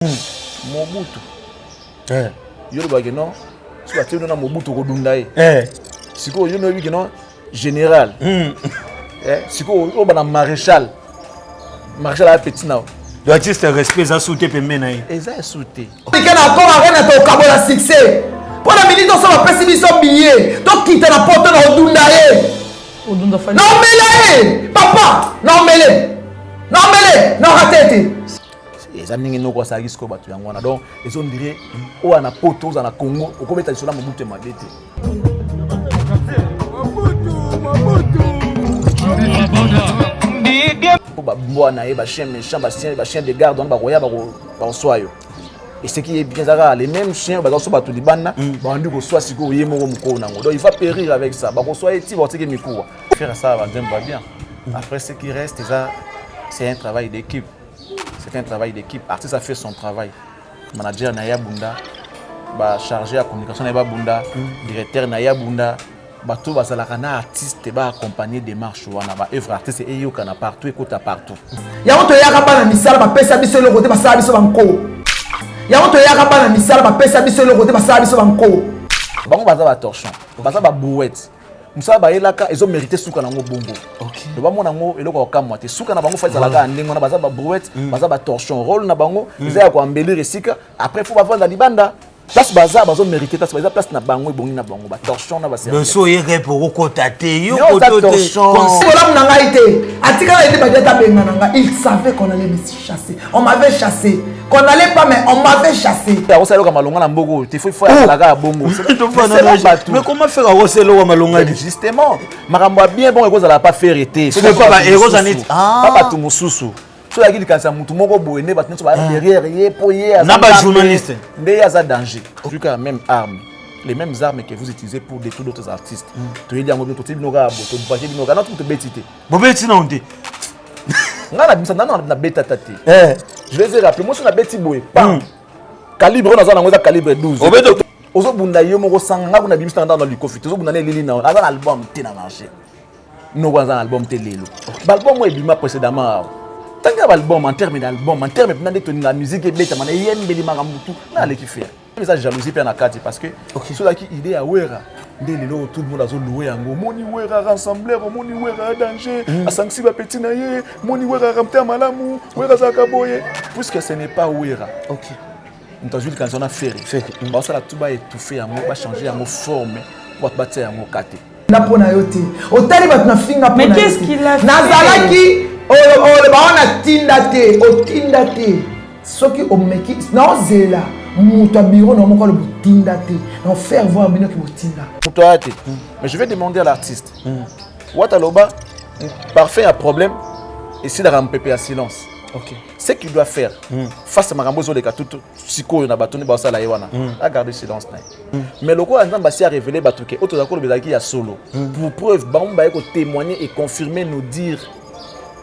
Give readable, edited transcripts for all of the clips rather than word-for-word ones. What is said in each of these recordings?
Mobutu. Yo le bagay non. Si tu as Mobutu ko dundaye. Siko yo no wi non général. Siko o bana maréchal. Maréchal a petit na. L'artiste respect ça sauté pe menaï. Eza sauté. Qui na encore arena to kabola succès. Pour la minute on va passer biso billet. To quitter la porte na dundaye. Odunda fali. Non mele. Papa, non mele. Non mele, non ratete. Les amis n'ont pas ça risque battu en wana donc ils ont dirait ou ana poto za na Congo au commettre sur la Mobutu mabete. Ba bwana e ba chien méchant ba chien de garde on ba roya ba soyo. Et ce qui est bien ça les mêmes chiens ba so batu libana ba ndu ko soa siko yemo ko mko nango. Donc il va périr avec ça. Ba ko soa eti ba tike mikuwa. Faire ça va bien. Après ce qui reste c'est un travail d'équipe. C'est un travail d'équipe. L'artiste a fait son travail. Manager Naya Bunda, chargé à communication Naya Bunda, directeur Naya Bunda, tout bazalakana artiste va accompagner des marches ou na ba œuvre artiste et yo kana partout écoute partout. Ya moto yaka bana misala ba pesa biso le côté ba sala biso banko. Ya moto yaka bana misala ba pesa biso le côté ba sala biso banko. Bango baza ba torchon, baza ba bouette. Musala ba elaka ils ont mérité suka nango bongo. OK. Le ba mona ngo eloko kamwa te suka na bango faisa laka ndingo na baza ba brouette, baza ba torchon rôle na bango, ils a ko embellir esika après faut ba vendre libanda. Place baza bazo mérité place baza place na bango ebongi na bango ba torchon na ba service. Le so yere pour kotate yo koto torchon. Comme na ngai te. Atika na été ba deta benga nanga, il savait qu'on allait me chasser. On m'avait chassé. Qu'on n'allait pas mais on m'avait chassé. Ya osalo ka malonga na mbogo, te faut laka bongo. Mais comment faire à oselo wa malonga justement. Makambo bien bon eko za pas faire été. Ce n'est pas ba héros en est. Papa tu mususu. So la qui kansa mutu moko boene ba tneso ba derrière yé poyé na ba journaliste. Ndé ya za danger. Tu as même arme. Les mêmes armes que vous utilisez pour détruire d'autres artistes. Tu dis ngo to tibinoga boto baje binoga na tout betité. Bobeti na onde. Ngana bimsa na beta tati. Je vais dire rappeler moi sur la beti boy. Calibre na za na ngoza calibre 12. Obeto ozo bunda yo moko sanga kuna bimsa dans le coffre. Ozo bunda lili na za album te na marché. No kwa za album te lelo. Album moi bima précédemment. Tant que l'album en termes d'album, en termes de la musique et bête, man, yem beli marambutu, na le kifer. Mais ça jalousie pe na kati parce que ceux qui idée à wera, dès le tout le monde a loué ngo, moni wera rassembleur, moni wera danger, a sanksi ba petit na ye, moni wera ramter malamu, wera zakaboye, puisque ce n'est pas wera. OK. On t'a vu quand on a fait. Bah ça la tout va étouffer en mot, va changer en mot forme, va battre en mot kate. Na pona yote. Otali bat na finga pona. Mais qu'est-ce qu'il a fait? Nazalaki le baron a tindate, o tindate. Soki o meki non zela. Muta biro no moko le tindate. Non faire voir bino ki botinda. Mutoate. Mais je vais demander à l'artiste. Wataloba parfait un problème et si la rampépé à silence. OK. Ce qu'il doit faire face à Marambozo de Katutu, Siko na batoni ba sala yewana. A garder silence na. Mais le quoi Nzamba si a révélé batuke auto d'accord bezaki ya solo. Pour preuve ba eko témoigner et confirmer nous dire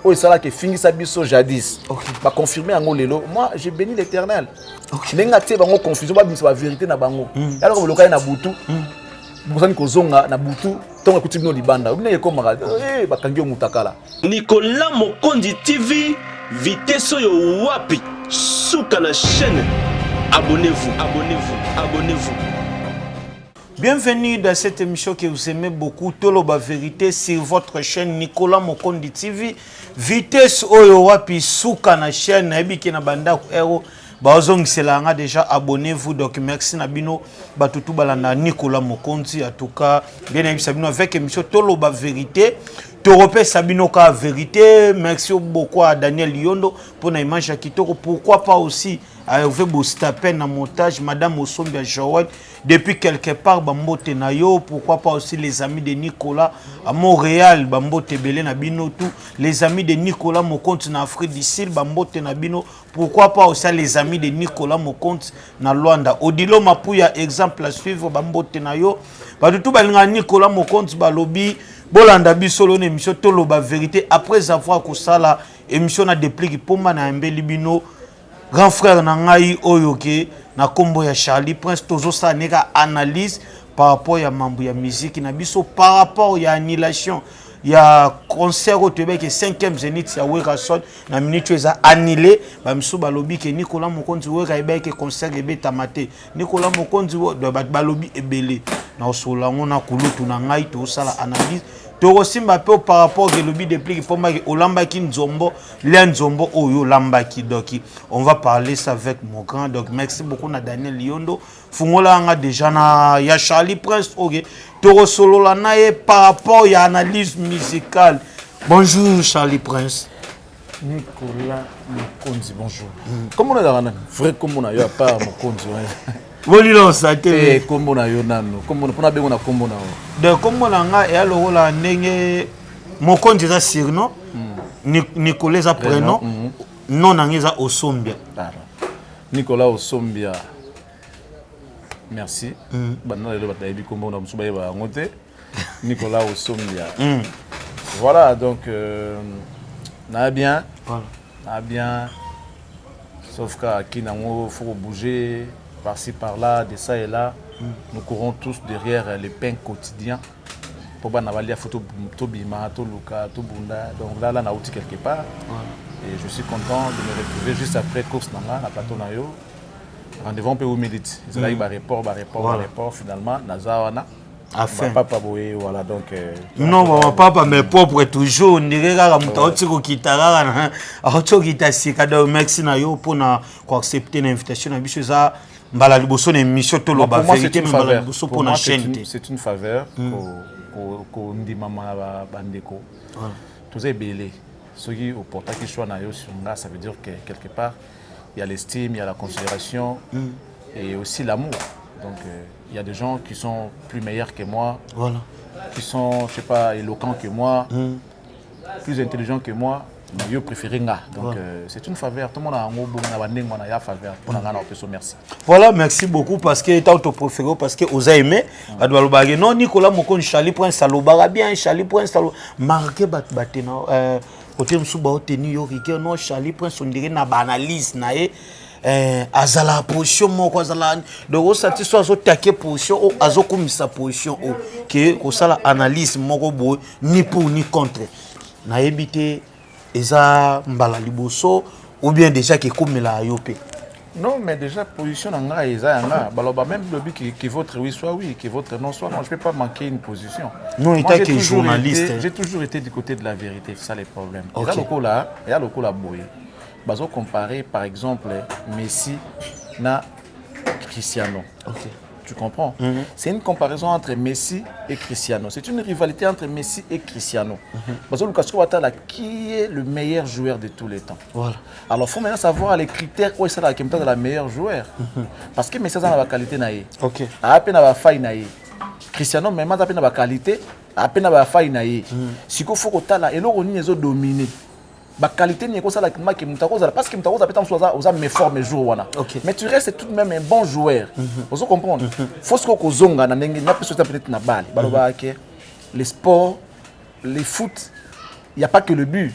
oh ça là que fingi sa biso jadis. Ba confirmer ango lelo. Moi j'ai béni l'Éternel. Nenga te bango confusion ba biso ba vérité na bango. Alors que le cas na butu. Bosani kozonga na butu tonga kutibino libanda. Obine ko mara ba kangi mutakala. Nicolas Mokondi TV. Vitesse yo wapi suka la chaîne. Abonnez-vous. Bienvenue dans cette émission que vous aimez beaucoup, Toloba Vérité sur votre chaîne Nicolas Mokondi TV. Vitesse oyo wapi suka na chaîne ebiki na banda ero bazong selanga déjà abonnez-vous donc merci Nabino batutu balanda Nicolas Mokondi en tout cas bien évidemment avec émission Toloba Vérité. Toropé Sabino ka vérité, merci beaucoup à Daniel Lyondo pour la image à Kitoko. Pourquoi pas aussi à Hervé Bostapen en montage, Madame Osombia Joël, depuis quelque part, Bambote Nayo, pourquoi pas aussi les amis de Nicolas à Montréal, Bambote Belé Nabino, tout, les amis de Nicolas Mokonte en Afrique du Sud, Bambote Nabino, pourquoi pas aussi les amis de Nicolas Mokonte en Luanda. Odilo Mapouya, exemple à suivre, Bambote Nayo, tout balinga Nicolas Mokonte, Balobi, Bolanda bisolo émission Toloba Vérité après avoir kosala émission na déplique pomba na mbeli bino grand frère na ngai oyoke na kombo ya Charlie Prince tozo sa neka analyse par rapport à mambo ya musique na biso par rapport à annulation il y a concert au Québec et 5e Zénith ya Werason na minute eza annulé ba misu balobi ke Nicolas Mokonzi wera ebeke concert ebeta mate Nicolas Mokonzi balobi ebele na osola ngona kulutu na ngai to sala analyse to simba pe par rapport au lobby de pli pour moi olambaki nzombo nzombo oyo lambaki doki on va parler ça avec mon grand donc merci beaucoup na Daniel Liondo fungola nga déjà na ya Charlie Prince ok to solo la nae par rapport à analyse musicale. Bonjour Charlie Prince. Nicolas Mokonzi, bonjour. Comment on est là, frère, comment on a eu à part Mokonzi? Bolilo ça te. Comment on a eu nano? Comment on a bien on a comment on a? De comment on a et alors la ndenge Mokonzi za surnom, Nicolas za prénom, non nangeza Osombia. Nicolas Osombia. Merci. Maintenant le bataille comment on a musuba ba ngote. Nicolas Osombia. Voilà donc n'a bien. N'a bien. Sauf qu'à Kinango faut bouger par-ci par-là, de ça et là. Nous courons tous derrière les pains quotidiens. Pour pas n'avoir la photo Tobima, Toluka, Tobunda. Donc là on a outil quelque part. Et je suis content de me retrouver juste après course nanga na plateau na yo. Rendez-vous un peu au milite. C'est là il va report finalement Nazawana. Enfin. Papa boé voilà donc non papa mais propre toujours ndikeka mutauti kokitaka na autokita sikada merci na yo pour na accepter l'invitation na biso za mbala liboso na émission to loba vérité mbala liboso pour na chaîne. C'est une faveur ko ndima mama bandeko. Tous est belé. Ce qui au portail qui soit na yo sur nga ça veut dire que quelque part il y a l'estime, il y a la considération et aussi l'amour. Donc il y a des gens qui sont plus meilleurs que moi, voilà. Qui sont, je sais pas, éloquents que moi, plus intelligents que moi, mais ils préfèrent nga. Donc voilà. C'est une faveur. Tout le monde a un mot bon, on a faveur. Pour nous merci. Voilà, merci beaucoup parce que tu as ton préféré parce que vous avez aimé. Non Nicolas Mokonzi Charlie Prince Salobara bien Charlie Prince Salo marqué batena côté msuba otenu yo rike non Charlie Prince on dirait na banalise na azala position moko azala donc satisfait zo taquer position o azokumisa position o que ko sala analyse moko bo ni pour ni contre na ebité eza mbala liboso ou bien déjà que comme la yopé. Non, mais déjà, position en nga, même le but que votre oui soit oui, que votre non soit non. Je ne peux pas manquer une position. Non, il est que journaliste. J'ai toujours été du côté de la vérité, c'est ça les problèmes. Il y a le coup là, boy. Bazo comparer par exemple Messi na Cristiano. Okay. Tu comprends? C'est une comparaison entre Messi et Cristiano. C'est une rivalité entre Messi et Cristiano. Bazo Lucas Ouattara qui est le meilleur joueur de tous les temps. Voilà. Alors il faut maintenant savoir les critères où est-ce que la meilleure joueur. Parce que Messi a la qualité naïe. OK. A peine la faille naïe. Cristiano même a peine la qualité, a peine la faille naïe. Si il faut que là et là on y est dominé. La qualité n'est pas ça parce que Mutarosa peut-être mes formes jours mais tu restes tout de même un bon joueur. Vous comprenez? Faut ce que zonga na ndenge na peut-être na balle. Baloba que les sports, les foot, il y a pas que le but.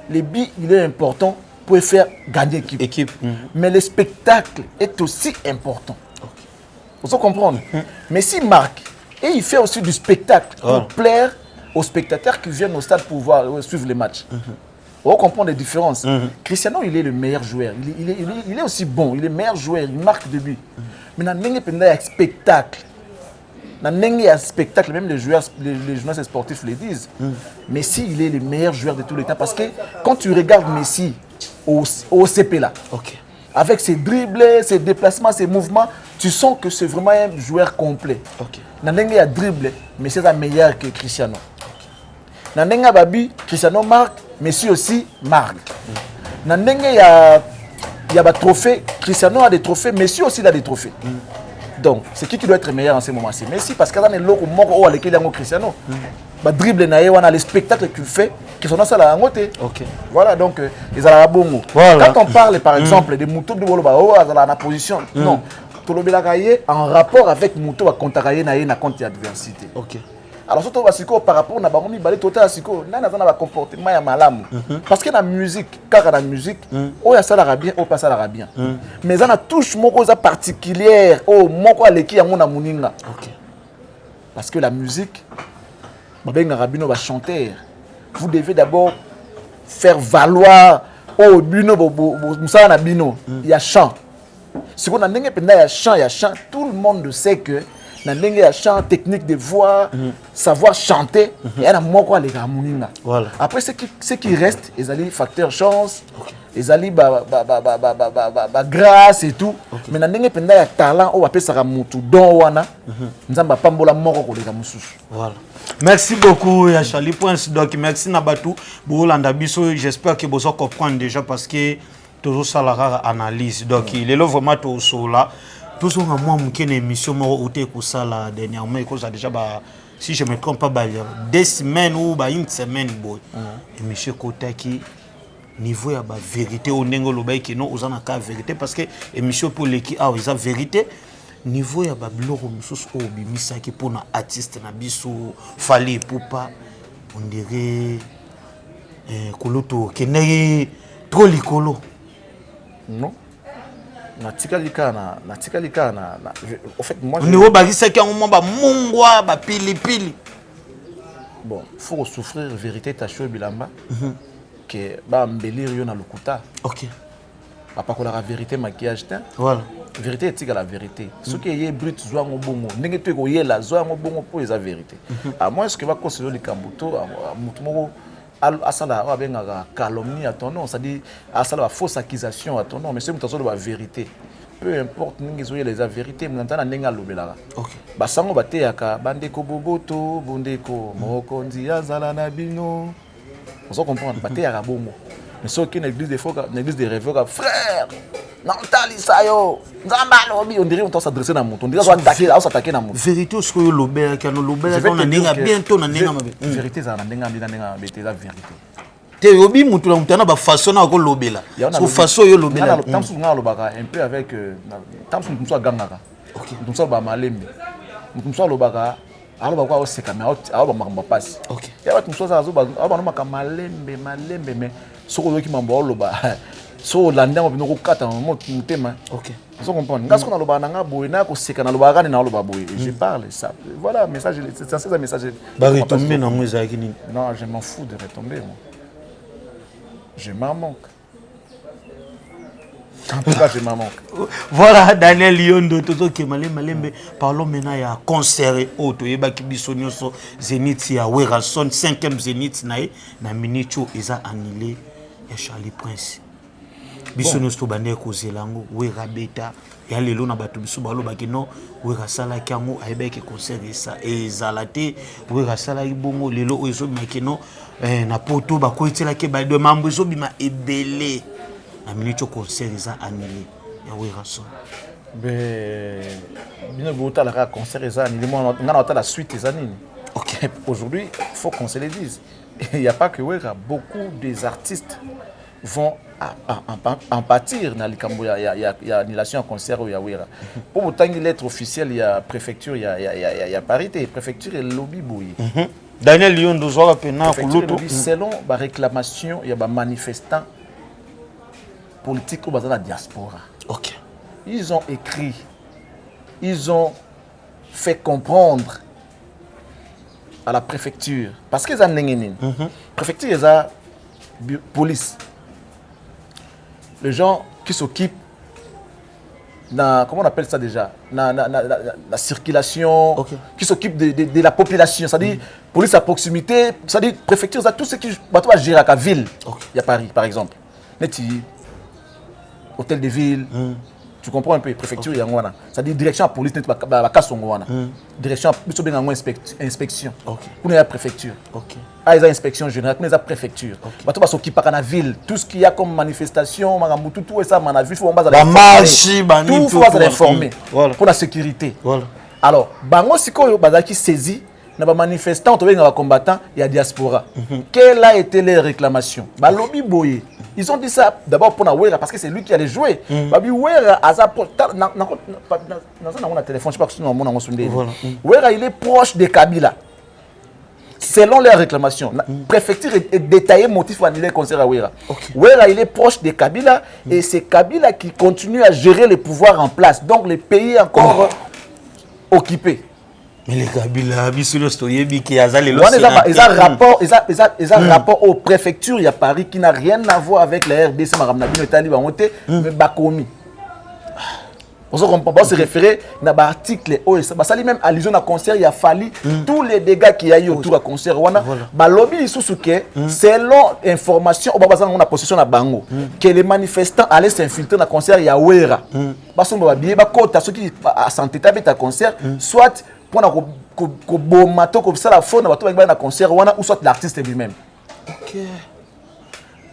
Le but il est important pour faire gagner l'équipe. Mais le spectacle est aussi important. Vous comprenez? Mais s'il marque et il fait aussi du spectacle pour plaire aux spectateurs qui viennent au stade pour voir suivre les matchs. On comprend les différences. Cristiano, il est le meilleur joueur. Il est aussi bon. Il est le meilleur joueur. Il marque de but. Mais dans le spectacle, même les journalistes sportifs le disent. Messi, il est le meilleur joueur de tous les temps. Parce que quand tu regardes Messi au CP là, avec ses dribbles, ses déplacements, ses mouvements, tu sens que c'est vraiment un joueur complet. Dans le dribble, Messi est meilleur que Cristiano. Nandenga babi Cristiano marque, Messi aussi marque. Nandenga il y a des trophées, Cristiano a des trophées, Messi aussi a des trophées. Donc c'est qui doit être meilleur en ce moment-ci? Messi parce qu'il y a des locaux morts avec lesquels Cristiano. Ba dribble naé on a les spectacles qu'il fait, Cristiano ça la ngote. OK. Voilà donc ils ont la bongo. Quand on parle par exemple des moutons de Woloba à la position, non. Tolobelakaye en rapport avec Mouto à Kontakaye na compte d'adversité. OK. Alors surtout par rapport à Baromi Balé Total Siko, n'a pas comportement ya malamu. Parce que la musique, car la musique, oh ya ça l'arabien, oh pas ça l'arabien. Mais ça na touche moko za particulière, oh moko aleki ya mona muninga. OK. Parce que la musique chanteur. Vous devez d'abord faire valoir au bino il y a chant. Si on a il y a chant, tout le monde sait que il y a chant, technique de voix, savoir chanter, il y a voilà. Après ce qui reste, ils allaient facteur chance, ils allaient grâce et tout. Mais il y a talent, on appelle ça mutu don wana. Nzamba pambola moko ko leka mususu. Voilà. Merci beaucoup Yachali Prince. Donc merci Nabatou. Bolanda biso, j'espère que vous comprenez déjà parce que toujours ça la rare analyse. Donc il est là vraiment tout sur là. Toujours à moi une émission où tu es ça la dernièrement et cause déjà si je me trompe pas 2 semaines ou une semaine boy. Émission côté qui niveau ya ba vérité au nengo loba qui non aux anaka vérité parce que émission pour les qui a ils vérité niveau ya ba bloko mususu o bimisa qui pour na artiste na biso fali poupa on dirait koloto kenei trop likolo non natika en fait moi niveau bagisa ki un moment ba mungwa ba pili bon faut souffrir vérité ta show bilamba que ba embellir yo na lokuta. OK. Papa ko la vérité maquillage ta. Voilà. Vérité est la vérité. Ce qui est brut zoa ngobongo. Ndenge to ko yela zoa ngobongo pour les vérité. À moins ce que va considérer le kambuto mutumoko asala wa benga calomnie à ton nom, ça dit asala fausse accusation à ton nom, mais c'est muto la vérité. Peu importe ndenge zo les vérité, mnantana ndenga lobelaka. OK. Ba sango bateyaka bandeko boboto, bondeko mokonzi azala na bino. On s'en comprend, mais sauf qu'une église de foi, une église de rêveurs, frère, non, talisayo, on dirait qu'on s'adresse à mon, on dirait qu'on s'attaquer à mon. Vérité, ce que l'obé, quand l'obé, on a bientôt, on a vérité, ça a la vérité. Te obi mutu la mutana ba façon na ko lobela. So façon yo lobela. Tant que nga lobaka un peu avec tant que nous soit gangaka. OK. Nous soit ba malembe. Nous soit lobaka alors ba kwa oseka mais alors ba makamba passe. OK. Ya watu msoza azuba aba no makamba malembe mais soko yoki mambo loba. So landa mo bino ko kata mo mutema. OK. Vous comprenez? Ngasko na loba nanga boye na ko seka na loba kani na loba boye. Je parle ça. Voilà message c'est censé un message. Ba retomber na moi za kini. Non, je m'en fous de retomber moi. Je m'en manque. En tout cas, je m'en manque. Voilà, Daniel Lyondo, Toto Malembe. Parlons maintenant à concert auto. Yeba Kibisonio so Zénith ya Werason 5e Zénith na Minicho eza annulé ya Charlie Prince. Bisonio sto bande ko zelango Wera Beta ya lelo na bato biso balo bakino Wera sala kango ayeba ke concert esa ezalate Wera sala ibongo lelo ozo makino na poto bakoitela ke ba de mambo zo bima ebele. La minute concert est annulé. Le concert est annulé. On a la suite des années. OK. Aujourd'hui, il faut qu'on se le dise. Il n'y a pas que Wera. Beaucoup des artistes vont en pâtir. Il y a annulation en concert où il y a Wera. Pour autant que lettre officielle, il y a préfecture, il y a parité. Préfecture et lobby bouillé. Daniel Lyondo, selon la réclamation, il y a des manifestants politiques dans la diaspora. OK. Ils ont écrit, ils ont fait comprendre à la préfecture, parce qu'ils ont une préfecture, ils ont police. Les gens qui s'occupent, comment on appelle ça déjà, la circulation, okay. Qui s'occupent de la population, c'est-à-dire police à proximité, c'est-à-dire préfecture, tout ce qui va gérer à la ville. Okay. Il y a Paris, par exemple. Hôtel de ville, tu comprends un peu, préfecture, il y a un c'est-à-dire direction à police, direction à inspection. Pour nous, il y a préfecture. Il y a inspection générale, il y a préfecture. Tu vas s'occuper de la ville, tout ce qu'il y a comme manifestation, tout ça, la ville, il faut informer pour la sécurité. Alors, si on a saisi, les manifestants, les combattants, il y a diaspora. Quelle a été les réclamations? Lobby Boye. Ils ont dit ça d'abord pour Wera parce que c'est lui qui allait jouer. Wera il est proche de Kabila. Selon les réclamations, la préfecture est détaillée motif pour annuler le concert à Wera. Wera il est proche de Kabila et c'est Kabila qui continue à gérer les pouvoirs en place. Donc le pays est encore occupé. Mais les Kabila, Bissoulo Stoyebi qui a zalé ils ont rapport aux préfectures, il y a Paris qui n'a rien à voir avec la RDC, Maramnabino Itali, mais Bakomi. On se référer à l'article, ça lui même allusion à concert, il a fallu tous les dégâts qu'il y a eu autour du concert. Lobby selon information, on a possession à Bango, que les manifestants allaient s'infiltrer dans le concert, il y a Ouera. Parce qu'on va bien, ceux qui s'entêtent avec un concert, soit pour la faune, dans concert, ou soit l'artiste lui-même.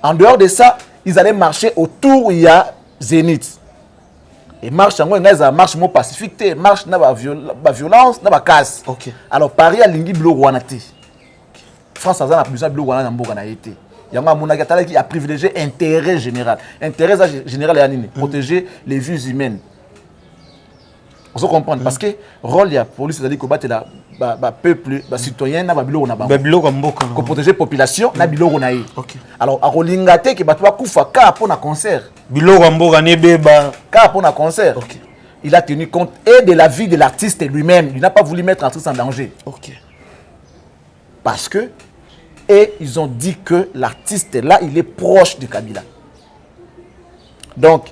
En dehors de ça, ils allaient marcher autour où il y a Zénith. Et marche en marche pacifique, marche na violence, na casse. Alors Paris a lingi bleu wanate. France a besoin de bleu wana mboka na été. Yanga monaka tala qui a privilégié intérêt général. Intérêt général est anine, protéger les vies humaines. Vous comprenez parce que rôle de la police c'est-à-dire combattre la peuple, les citoyens na biloko na bango. Biloko mboka. Ko protéger population na biloko na ye. Alors a rolingate que bato ba kufa ka pour na concert. Biloko mboka ne beba ka pour na concert. Il a tenu compte et de la vie de l'artiste lui-même. Il n'a pas voulu mettre l'artiste en danger. Parce que et ils ont dit que l'artiste là, il est proche de Kabila. Donc,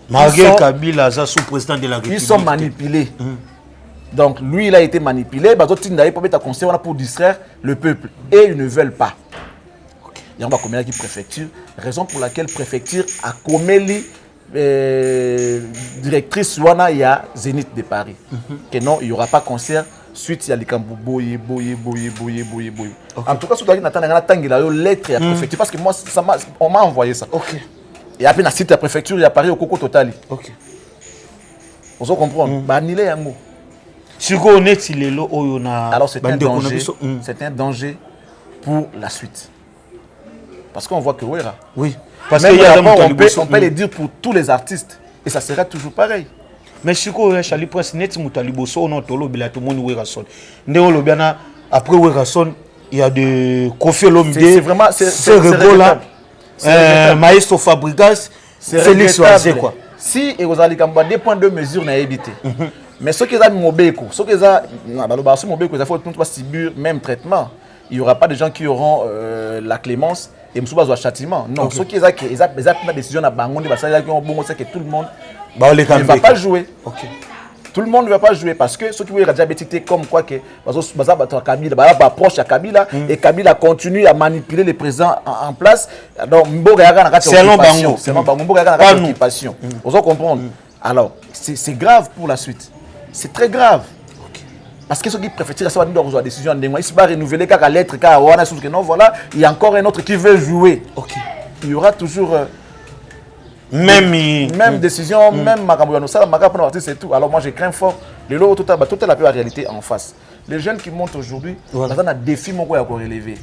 Kabila, sous-président de la République. Ils sont manipulés. Donc, lui, il a été manipulé. Pour distraire le peuple. Et ils ne veulent pas. Il y a une préfecture. Raison pour laquelle la préfecture a commis directrice il y a Zénith de Paris. Que non, il n'y aura pas concert. Suite, il y a les cambou boye. En tout cas, si vous avez une lettre à la préfecture, parce que moi, on m'a envoyé ça. Et après, dans le site de la préfecture, il y a Paris au Coco Total. Vous comprenez? Alors, c'est un danger. C'est un danger pour la suite. Parce qu'on voit que oui. Parce qu'il y a on peut le dire pour tous les artistes. Et ça sera toujours pareil. Mais si vous avez un presse net, après Werason, il y a de Kofi Olomide. C'est vraiment c'est rigolo. Maestro Fabregas, c'est l'histoire quoi. Si vous avez des points de mesure n'a évité. Mais ceux qui ont mobeko, ceux qui ont mobeko, il faut pas subir même traitement. Il n'y aura pas de gens qui auront la clémence et un châtiment. Non, ceux qui ont la décision à Bangon, que tout le monde ne va pas jouer. Tout le monde ne va pas jouer parce que ceux qui ont diabétique comme quoi que Kabila approche à Kabila et Kabila continue à manipuler les présidents en place. Donc c'est une occupation. Vous comprenez? Alors c'est grave pour la suite. C'est très grave. Parce que ceux qui préfèrent ça va une décision en démon. Ici va renouveler la lettre car non voilà, il y a encore un autre qui veut jouer. Il y aura toujours même décision, même c'est tout. Alors moi je crains fort. Le lot toute la réalité en face. Les jeunes qui montent aujourd'hui, ils ont un défi mon à relever.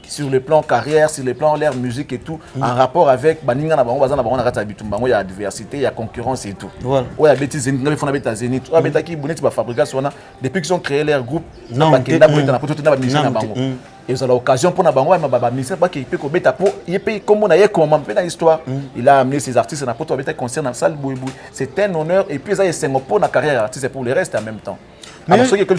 Sur le plan carrière, sur le plan l'air, musique et tout, en rapport avec il y a diversité, il y a concurrence et tout. Il y a des Zénith, depuis qu'ils ont créé leur groupe, ils ont l'occasion pour il a amené ses artistes c'est un honneur et puis ça c'est pour la carrière artiste pour le reste en même temps. Alors ceux qui comme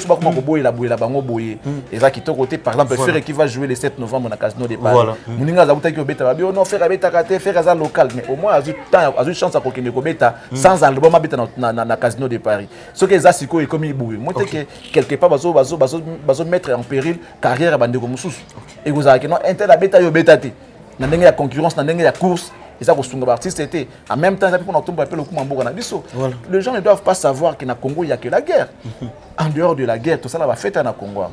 par exemple Ferre qui va jouer le 7 novembre dans Casino de Paris. Muninga zabuta ki obeta babio non Ferre abeta kate Ferre za local mais au moins a eu chance à kokende kobeta sans album abeta na Casino de Paris. Ceux qui za siko et comme iboué. Moi que quelque part bazo mettre en péril carrière bande comme sous. Et vous avez que non intel abeta yo beta te. Na ndenge ya concurrence na ndenge ya course. Et ça, c'était en même temps, les gens ne doivent pas savoir qu'au Congo, il n'y a que la guerre. En dehors de la guerre, tout ça va faire dans le Congo.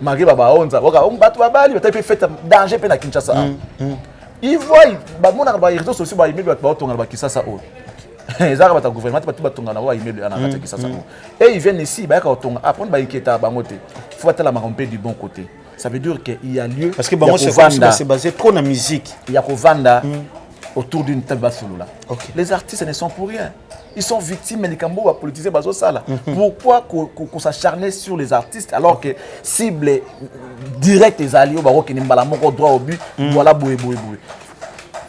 Malgré les danger à Kinshasa. Ils voient, les réseaux sociaux, ils et ils viennent ici, ils faut du bon côté. Ça veut dire qu'il y a lieu. Parce que c'est basé trop dans la musique. Il y a autour d'une table là. Les artistes ne sont pour rien. Ils sont victimes des cambos à politiser bazo sala. Pourquoi qu'on s'acharne sur les artistes alors que cible direct les alliés au baroque qui n'ont pas droit au but voilà boué.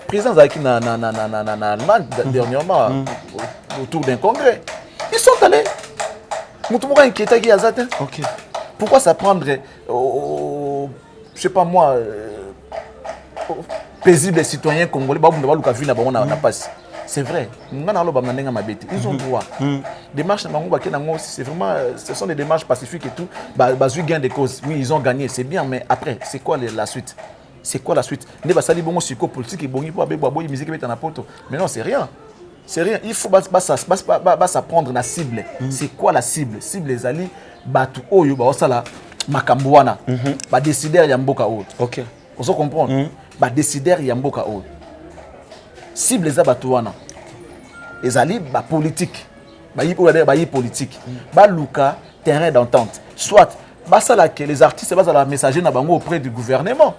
Président Zaki na Allemagne dernièrement autour d'un congrès. Ils sont allés. Moutoumora inquiété qui a zaté. Pourquoi ça prendre, je sais pas moi, paisibles citoyens congolais, c'est vrai. Ils ont droit. Démarches, c'est vraiment, ce sont des démarches pacifiques et tout. Gain de cause. Oui, ils ont gagné, c'est bien, mais après, c'est quoi la suite? C'est quoi la suite? Mais non, c'est rien. C'est rien. Il faut s'apprendre la cible. C'est quoi la cible? Cible les alliés, batu oyo ba osala makambuana. Ba décider ya mboka oyo. OK. Vous comprenez? Ba décider ya mboka oyo. Cible les abatuana. Les alliés ba politique. Ba yi politique. Ba luka terrain d'entente. Soit basala que les artistes basala messager na bango auprès du gouvernement.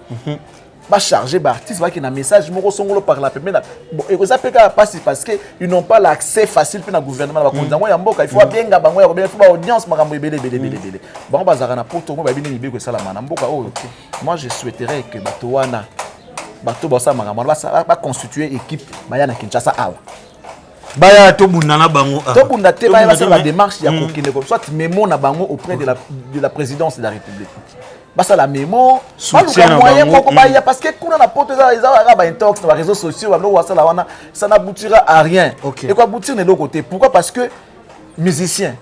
Ba charger ba artiste va qui na message moko songolo par la pemena et ça peut pas passer parce que ils n'ont pas l'accès facile pour le gouvernement ba konzango ya mboka il faut bien ga bango ya ko bien faut ba audience makambo ebele bon bazaka na poto mo ba bini biko sala mana mboka oh moi je souhaiterais que bato wana bato ba sa makambo ba constituer équipe baya na Kinshasa awa baya to bundana bango to bundate baya la démarche ya kokine comme soit mémo na bango auprès de la présidence de la République. Basa la mémo, soutien moyen parce que kuna na poto za ba intox sur les réseaux sociaux ça n'aboutira à rien. Et quoi aboutir de l'autre côté? Pourquoi? Parce que musicien,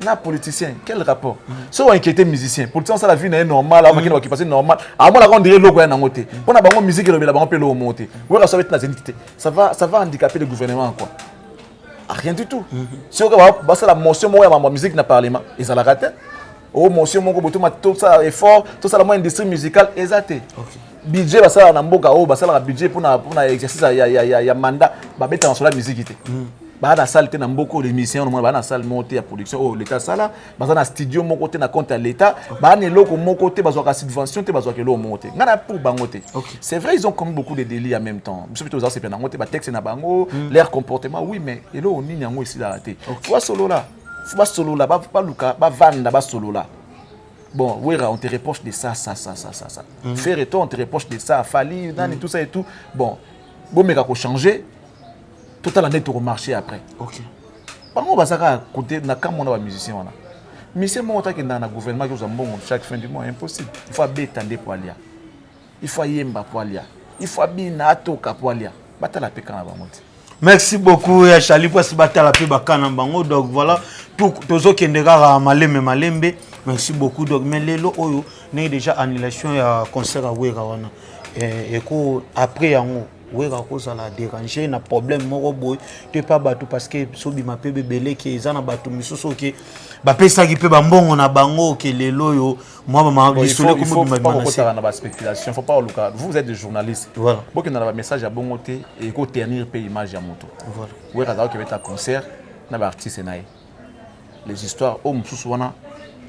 na politicien, quel rapport? Si on inquiété musicien, politicien ça la vie est normale, on qui passer normal. À moi la on dirait logo na ngote. Pour na bango musique et la bango pe lo monter. Ouais ça va être la zénité. Ça va handicaper le gouvernement quoi. Rien du tout. Si on va basa la motion moya ma musique na parlement, ils ça la raté. Oh monsieur mon goût tout ça effort tout ça la moins industrie musicale exacté budget bah ça na mboka oh bah ça la budget pour na exercice ya mandat bah mettre en sur la musique bah na salle na mboko l'émission bah na salle monter à production oh l'état ça là bah na studio mon côté na compte à l'état bah na loko mon côté bah soit subvention te bah soit que l'eau monter ngana pour bangote c'est vrai ils ont commis beaucoup de délits en même temps surtout ça c'est bien monter bah texte na bango leur comportement oui mais et là on n'y yango ici là raté toi solo là faut solo là pas luka pas vanda pas solo là bon oui on te reproche de ça faire et toi on te reproche de ça fali et tout ça et tout bon mais quand changer total année au marché après OK pas moi basaka côté na quand on a musicien wana musicien moi tant que dans le gouvernement qui bon chaque fin du mois impossible il faut bétande pour aller il faut yemba pour aller il faut bina atoka pour aller batala peka na bango. Merci beaucoup ya Chali pour se battre la pe bakana bango donc voilà tout tozo kendeka malembe merci beaucoup donc mais lelo oyo né déjà annulation ya concert à Wera wana et ko après yango Wera ko ça la déranger na problème moko boy te pas batou parce que sobi ma pe bebele ki ezana batou misusu ke ba pesa ki pe ba mbongo na bango ke lelo yo moi ma bisole ko mo ba spéculation faut pas luka vous êtes des journalistes voilà beaucoup na ba message à bongo te et ko tenir pe image ya moto voilà Wera za ko beta concert na ba artiste nae les histoires au msusu wana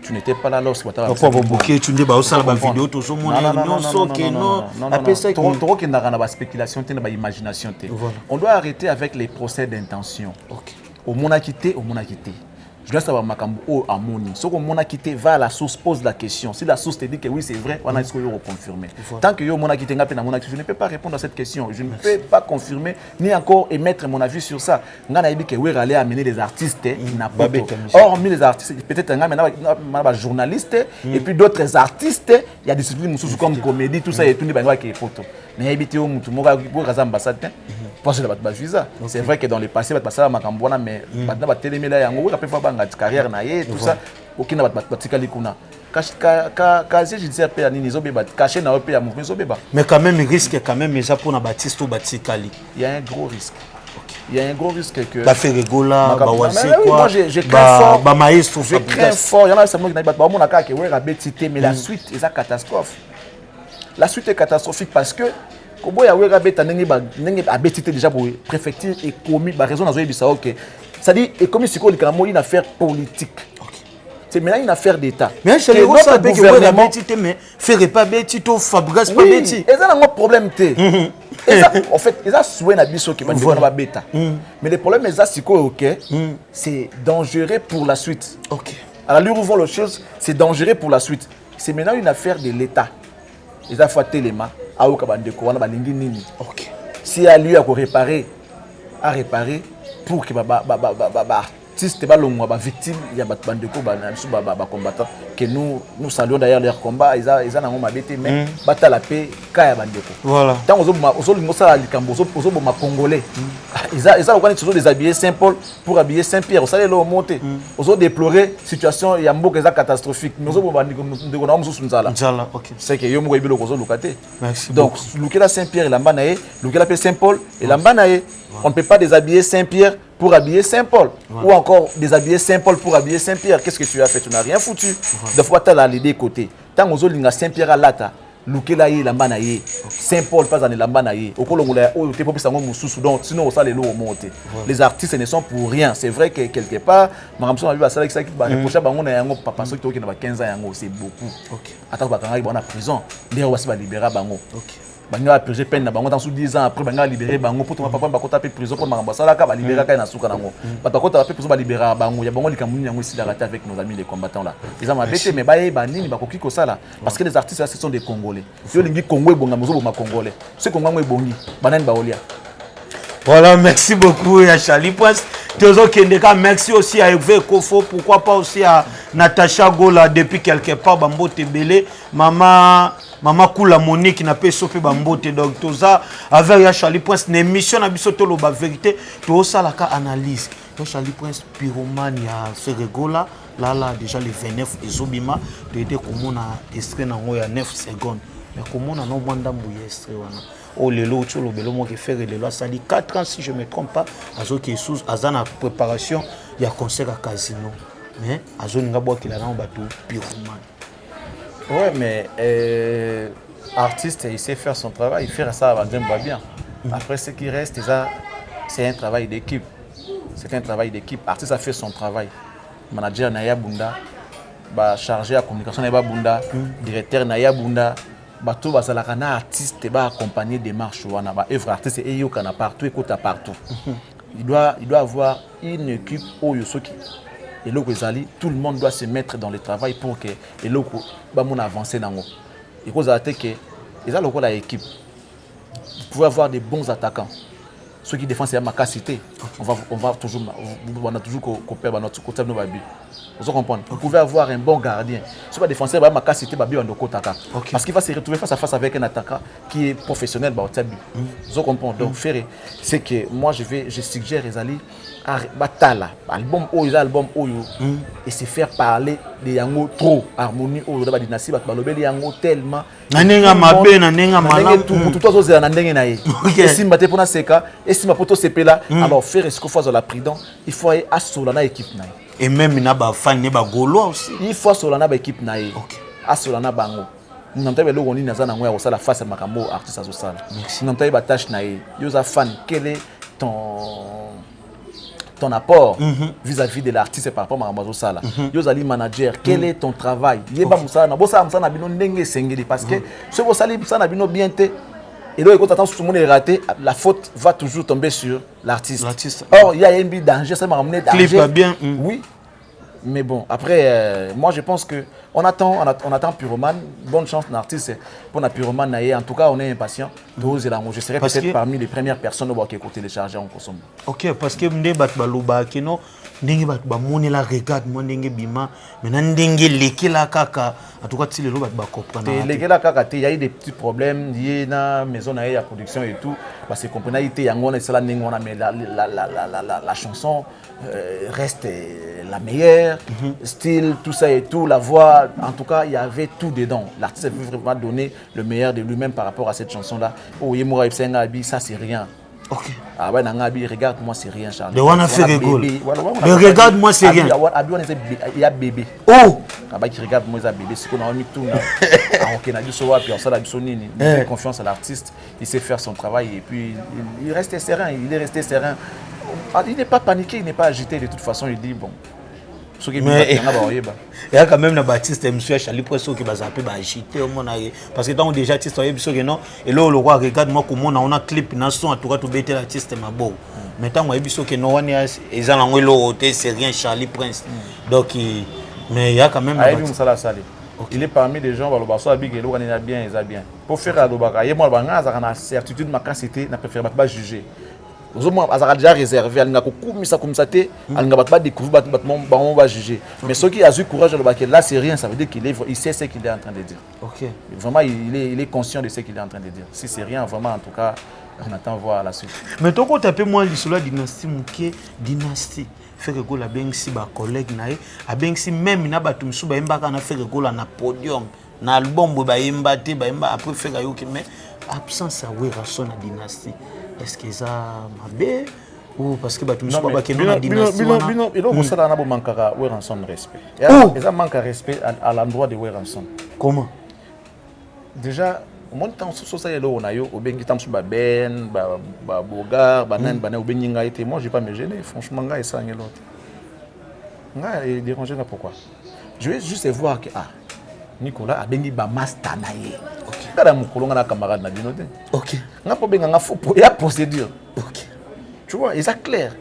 tu n'étais pas là lorsque tu as booké tu n'es pas au salon vidéo tout ça mon non après ça trop qui n'a rien à spéculation t'es na imagination t'es on doit arrêter avec les procès d'intention OK au monde a quitté je laisse savoir makambo au amoni ce que mon a quitté va à la source pose la question si la source te dit que oui c'est vrai on a ce reconfirmer tant que yo mon a quitté ngapé na mon a je ne peux pas répondre à cette question je ne peux pas confirmer ni encore émettre mon avis sur ça ngana yebi que Wera allait amener des artistes n'a pas hormis les artistes peut-être un journaliste et puis d'autres artistes il y a des disciplines comme comédie tout ça et tout ni bangwa qui photo mais habité au mutu moka Wera ambassade parce que la visa c'est vrai que dans le passé passer à makambona mais maintenant ba télémela yango Wera peut pas carrière na ye tout ça aucun batika likuna casier judiciaire pe nini zobeba caché na pe ya mouvement zobeba mais quand même il risque quand même ça pour na baptiste ou batikali il y a un gros risque il y a un gros risque que ba faire rigola ba wasi quoi moi je crains fort ba maestro je crains fort il y en a ça moi qui na ba mona ka ke Wera betité mais la suite est catastrophe la suite est catastrophique parce que Kobo ya Wera beta ndenge ba betité déjà pour préfecture et commis ba raison na zo yebisa OK c'est-à-dire et comme si il y a une affaire politique. C'est maintenant une affaire d'État. Mais c'est le gouvernement mais faire pas bêti to Fabrice pas bêti. Et ça un problème té. Et ça en fait, ils a souhait na biso qui va devenir bêta. Mais le problème est ça OK, c'est dangereux pour la suite. OK. À la lueur où vont les choses, c'est dangereux pour la suite. C'est maintenant une affaire de l'État. Ils a fait téléma à Okabandeko wana balingi nini. OK. Si à lui à réparer pour que artistes balongwa ba victime ya ba bandeko ba combattants que nous saluons d'ailleurs leur combat ils en ont mabete mais batala pe ka ya bandeko voilà tant aux lingosa likambo aux ma congolais ils ont toujours déshabillé Saint-Paul pour habiller Saint-Pierre au salé le monter aux déplorer situation ya mboka eza catastrophique nous aux bandeko ndeko na mususu nzala OK c'est que yo moko ebilo kozo lukate merci donc lukela Saint-Pierre lamba na ye lukela pe Saint-Paul et lamba na ye on ne peut pas déshabiller Saint-Pierre pour habiller Saint-Paul. Ou encore déshabiller Saint-Paul pour habiller Saint-Pierre. Qu'est-ce que tu as fait? Tu n'as rien foutu. Deux fois, tu as les deux côtés. Tant que tu as Saint-Pierre à l'ata, Lukela ye lamba na ye. Saint-Paul pas dans les lamba na ye. Sinon, ça les lots montent. Les artistes ne sont pour rien. C'est vrai que quelque part, Maramson a vu ça qui va reprocher à un papa qui a 15 ans, c'est beaucoup. Attends, il va en prison. Il va libérer Bango. Banga purger peine na bango dans sous 10 ans après banga libérer bango pour ton papa ba kota pe prison pour maramba sala ka ba libérer ka na suka nango ba kota pe prison ba libérer bango ya bango likamuni yango ici d'arrêter avec nos amis les combattants là ils ont mabete mais ba ba nini ba koki ko sala parce que les artistes là ce sont des Congolais yo lingi Congo e bonga mozo ba Congolais ce Congo mo e bongi banani ba olia. Voilà, merci beaucoup à Charlie Prince. Merci aussi à Hervé Kofo, pourquoi pas aussi à Natacha Gola depuis quelque part Bambote Belé, Maman Kula Monique qui n'a pas sauvé Bambote donc tout ça avec Charlie Prince une émission na biso to la vérité tout ça la analyse. Donc Charlie Prince pyromane ya Ferregola là déjà le 29 ezobima tu étais comme on a extrait nango ya 9 secondes mais comment on a no banda mbouye extrait wana. Oh le lot le belo mo qui fait le lot ça dit 4 ans si je me trompe pas azo qui sous azana préparation il y a concert à Casino mais azo nga bois qui la na bateau pyromane. Ouais mais artiste il sait faire son travail, il fait ça avant va bien. Après ce qui reste c'est un travail d'équipe. C'est un travail d'équipe. Artiste a fait son travail. Manager Naya Bunda, ba chargé à communication Naya Bunda, directeur Naya Bunda. Bato bazalaka na artiste ba accompagner des marches wana ba œuvre artiste et yo kana partout écoute à partout. Il doit avoir une équipe oyo soki et loko ezali tout le monde doit se mettre dans le travail pour que et loko ba mon avancer nango. Et cause à que ezali loko la équipe. Vous pouvez avoir des bons attaquants. Ceux qui défendent c'est ma capacité. On va toujours on a toujours coopérer notre côté de nos babis. Vous comprenez? Vous pouvez avoir un bon gardien. Si pas défenseur ba ma capacité babi on kotaka. Parce qu'il va se retrouver face à face avec un attaquant qui est professionnel ba otabi. Vous comprenez? Donc faire c'est que moi je suggère Ezali batala album oyo et se faire parler de yango trop harmonie oyo da ba dynastie ba balobeli yango tellement nanenga mabe nanenga malamu tout ozo na ndenge na ye. Et si mbate pona seka et si ma poto sepela alors faire ce qu'il faut dans la prudence il faut assola na équipe na ye. Et même na ba fan ne ba golo aussi il faut assola na ba équipe na ye. Assola na bango namtabe lo ngoni naza na ngoya ko sala face makambo artiste azo sala namtabe ba tâche na ye yo za fan quel est ton apport vis-à-vis de l'artiste par rapport à Marambazo Sala. Yozali manager, quel est ton travail? Yeba Moussa, na bossa Moussa na bino ndenge sengeli parce que ce bossali Moussa na bino bien té. Et donc quand attends tout le monde est raté, la faute va toujours tomber sur l'artiste. Or il y a un danger, ça m'a ramené danger. Clip bien. Oui. Mais bon, après, moi je pense que on attend Pyromane. Bonne chance l'artiste pour la Pyromane. En tout cas, on est impatient. Je serai peut-être parmi les premières personnes qui ont téléchargé en consomme. Ok, parce que m'de bat baluba kino ndenge bat ba monela regarde moi ndenge bima maintenant ndenge lekela kaka en tout cas si les lo bat ba comprendre. Lekela kaka il y a eu des petits problèmes liés na maison na ya production et tout parce que comprenez été yango na sala ndenge on a mais la chanson reste la meilleure style tout ça et tout la voix en tout cas il y avait tout dedans l'artiste veut vraiment donner le meilleur de lui-même par rapport à cette chanson là oh Yemura Ipsenga Abi ça c'est rien. Ok. Ah ouais Nangabi regarde-moi c'est rien Charles. De wana fait rigole. Mais regarde-moi c'est rien. Abi il y a bébé. Oh. Aba qui regarde moi ça bébé c'est qu'on a mis tout. Ah OK na biso wa puis on sala biso nini. Il fait confiance à l'artiste, il sait faire son travail et puis il reste serein, il est resté serein. Il n'est pas paniqué, il n'est pas agité de toute façon, il dit bon. Mais il y a quand même un Baptiste monsieur Charlie Poisson qui va zapper agité parce que tant déjà artiste non et là le roi regarde moi comment on a clip dans son en tout cas tout bête l'artiste ma beau maintenant moi biso que non on est ils ont l'autre c'est rien Charlie Prince donc mais il y a quand même il est parmi les gens qui ont bien pour faire la certitude ma capacité n'a préféré pas juger ozomona azaka déjà réservé alinga kokumisa comme ça té alinga bat découvrir bat va juger mais ce qui a eu courage de baquer là c'est rien ça veut dire il sait ce qu'il est en train de dire. OK. Vraiment il est conscient de ce qu'il est en train de dire. Si c'est rien vraiment en tout cas on attend voir la suite. Mais toi quand taper moi l'isolo dynastie muké dynastie fait que go la bengsi ba collègue nae a bengsi même na batum su ba mbaka na fait que go la na podium na album ba yemba te ba yemba après fait que mais absence à Werason na dynastie est-ce que ça mabé ou parce que batum su ba ke na dynastie bino il ça na bo mankara Werason respect et ça manque respect à l'endroit de Werason. Comment déjà mon temps sous ça yelo na yo obengi temps su ba ben ba bogar ba nan ba na obengi nga été moi j'ai pas me gêner franchement nga ça ngelo nga et déranger là pourquoi je vais juste voir que Nicolas abengi ba master na ye. OK kada mukolo nga na camarade na bino te. OK nga po benga nga faut pour ya procédure. OK tu vois et ça clair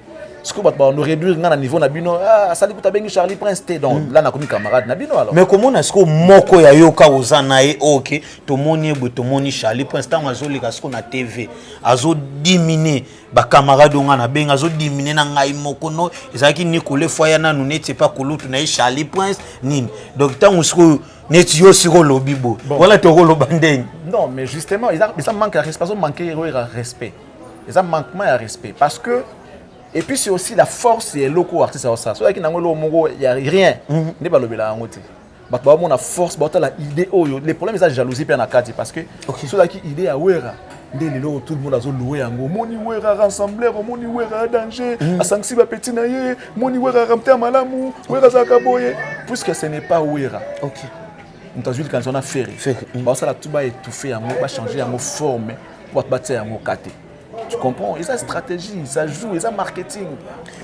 ce que on réduire na niveau na bino ça dit que bengi Charlie Prince te donc là na comme camarade na bino alors mais comment est-ce que moko ya yoka ozana e OK to moni ebo to moni Charlie Prince tant azoli ka ce qu'on a TV azo diminuer ba camarade nga na benga azo diminuer na ngai moko no ezaki Nicolas foya na nous n'était pas kolutu na Charlie Prince nini donc tant usko neti yo siko lobibo voilà to ko lobandeng non mais justement ça manque à respect ça manque à respect ça manquement à respect parce que et puis c'est aussi la force et locaux artistes ça soit qui n'a il y a rien n'est pas le bela ngote ba on a force ba la idée les problèmes ça jalousie pe na kati parce que soit qui idée à wera ndeli lo tout le monde azo louer yango moni wera rassembler moni wera danger a sanksi ba petit na ye moni wera ramter malamu wera za kaboye puisque ce n'est pas wera. OK on a vu quand on a fait ba ça la tout ba étouffer yango ba changer yango forme pour battre yango kate. Tu comprends? Ils ont stratégie, ça joue, ils ont marketing.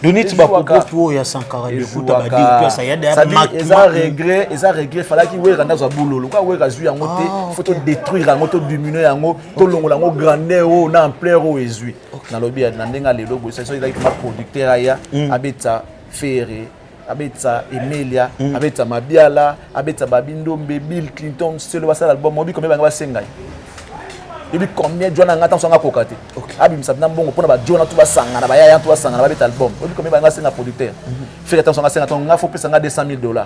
Donit ba popo ya Sankara de foot ba dire ça y a des ils ont regret fallait qu'il wera na za boulolo quoi wera zu yango te faut to détruire yango to diminuer yango to longola yango grandeur na ampleur o ezui na lobby na ndenga lelo bo ça ils ont producteur aya abeta Ferré abeta Emilia abeta Mabiala abeta Babindombe Bill Clinton c'est le basal album mobi comme banga basengai. Et puis combien de gens ont attention à Kokate? Abim ça bon pour na John tout ba sangana ba ya tout ba sangana ba bet album. Et puis combien ba nga producteur. Fais attention à ça nga faut payer $200,000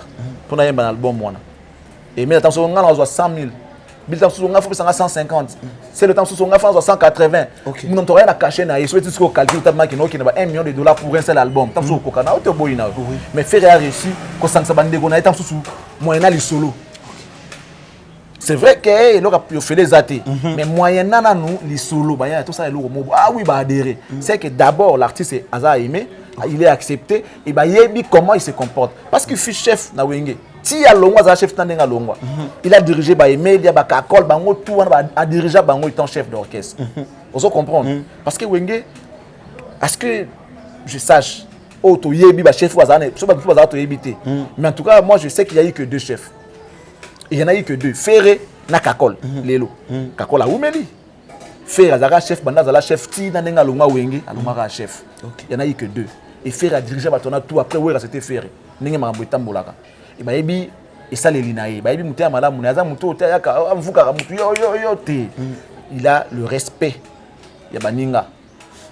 pour na yemba album wana. Et mais attention nga na 100,000. Bill attention nga faut payer 150. C'est le temps sous nga faut 180. Nous n'ont rien à cacher na yeso tu calcul tellement que no $1 million pour un seul album. Tant sous kokana o boy na. Mais Ferré a réussi ko sang sa bande go na tant sous moyen ali solo. C'est vrai que il a fait les athées, mais moyennant nous les solos, tout ça oui bah adhérer. C'est que d'abord l'artiste a aimé, il est accepté et bah il comment il se comporte. Parce que fils chef na wenge, si a longwa za chef tandenga longwa, il a dirigé bah Emilia bah Kakol bango tout a dirigé bango étant chef d'orchestre. On se comprendre parce que wenge, est-ce que je sache auto yebi bah chef wazane, so bah tout to yebité. Mais en tout cas moi je sais qu'il y a eu que 2 chefs. Il n'y en a eu que 2. Ferré na Kakol. Lelo. Kakol a oumeli. Ferré a chef, Banda a chef, Ti na nenga longa wenge, a chef. Il n'y en a eu que 2. Et Ferré a dirigé Batona tout après Wera c'était Ferré. Nenga marambo tambolaka. Et bah ebi et ça les linae. Bah ebi muté amala munaza muto te yaka amvuka mutu yo te. Il a le respect. Ya baninga.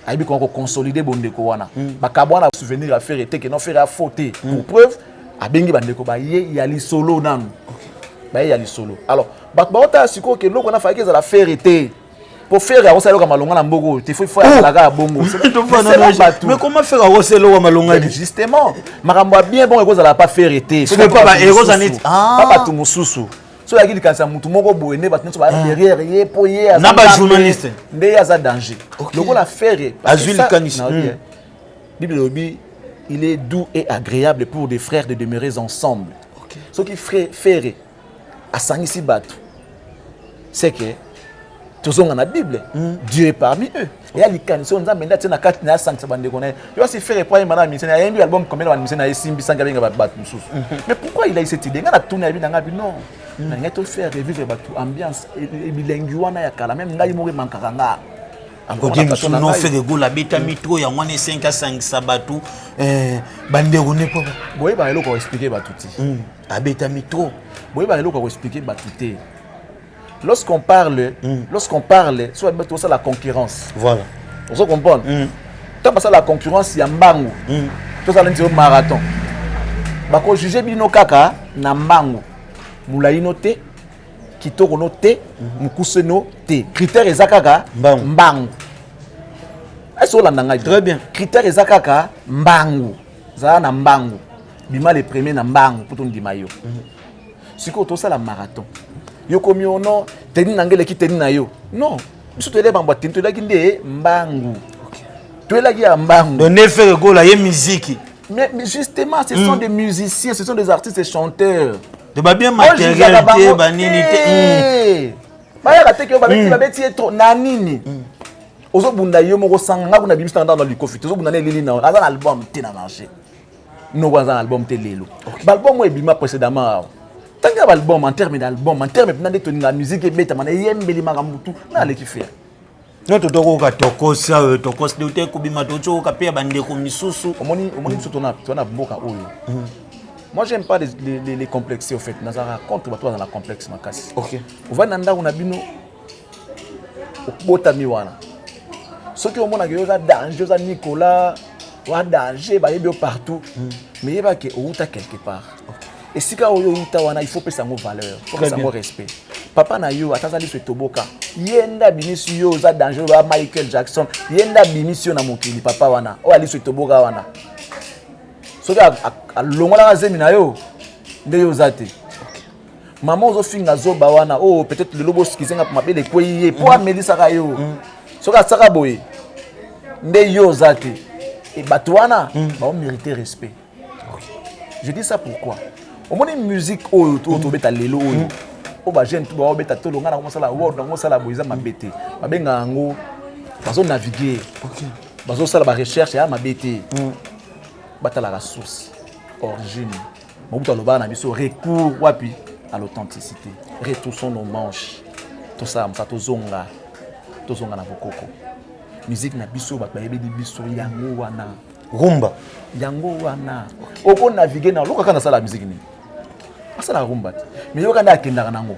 Aibi qu'on consolider bondeko wana. Ba kabwana souvenir à Ferré te que non Ferré a fauté. Pour preuve a bengi bandeko ba y a li solo nanu. Bah il y a les solo. Alors, bah siko que l'on a fait que ça la faire été. Pour faire à Osalo Malonga na Mbogo, il faut la gare bongo. Mais comment faire à Osalo Malonga justement, Marambo bien bon et ça la pas faire été. Ce n'est pas ba héros en est. Papa tout mususu. So la qui quand ça mutu moko boene ba tneso ba derrière yé poyé na ba journaliste. Ndé ya za danger. Donc on la faire Azul Kanis. Bible Obi, il est doux et agréable pour des frères de demeurer ensemble. Ce qui faire à Sangisi Batu, c'est que tous ont la Bible, Dieu est parmi eux. Et à l'Icanison, on a maintenant na carte na sang sabande connaît. Il va se faire pour madame mission, il y a un album comme on mission na Simbi Sanga benga Batu mususu. Mais pourquoi il a cette idée? On a tourné avec na non. On a tout faire revivre Batu ambiance et bilingue wana ya kala même ngai mori mankaranga. Alors on fait des gola beta mitro ya wana 5 à 5 sabatu bandero ne pas. Boye ba eloko expliquer batuti. Abeta mitro. Boye ba eloko expliquer batuti. Lorsqu'on parle, soit ça la concurrence. Voilà. On se comprend. tant que la concurrence ya mbangu tout ça c'est un marathon bako juger bino kaka na mbangu mulaino te kitoko no te mukuseno te critère ezakaka mbangu est-ce que l'andanga très bien critère ezakaka mbangu za na mbangu bima les premiers na mbangu pour ton dimayo siko to ça la marathon yo komi ono teni nangele ki teni na yo non biso to ele bamba teni to laki nde mbangu to elaki ya mbangu donner faire go la musique mais justement ce sont des musiciens ce sont des artistes et chanteurs de ba bien matériel te banini te ba ya te ke ba beti trop na nini ozo bunda yo moko sanga nga kuna bimista dans le coffre ozo bunda na lili na azan album te na marché no azan album te lelo ba album mo ebima précédemment tanga ba album en termes d'album en termes de toni la musique ebeta mana yembeli makambutu na le ki faire no to toko ka tokosa tokosa de te kubima to toko ka pe bande ko misusu omoni biso tona mboka oyo moi j'aime pas les complexes au fait nazara contre bato dans la complexe makasi OK on na ndako na bino botami wana soki omona ke yoza danger yoza Nicolas wa danger ba yebio partout mais yeba ke outa quelque part et sika oyo outa wana il faut pesa ngo valeur faut pesa ngo respect papa na yo atazali se toboka yenda binisi yo za danger ba Michael Jackson yenda binisi yo na mokili papa wana o ali se toboka wana soki alongola ka zemi na yo nde yo zate maman ozo finga zoba wana oh peut-être le lobo skizenga pour m'appeler koyé pour amelisa ka yo soki asaka boye nde yo zate et batwana ba on mériter respect je dis ça pourquoi au moins une musique oyo to beta lelo oyo o ba jeune to ba beta to longa na ko sala word na ko sala boiza mabete babenga ngo bazo naviguer bazo sala ba recherche ya mabete batala la source origine mobutu aloba na biso recours wapi à l'authenticité retroussons nos manches tout ça msa tozonga na bokoko musique na biso bato bayebeli biso yango wana rumba yango wana oko naviguer na lokaka na sala musique ni asala rumba mais yoka nda akendaka nango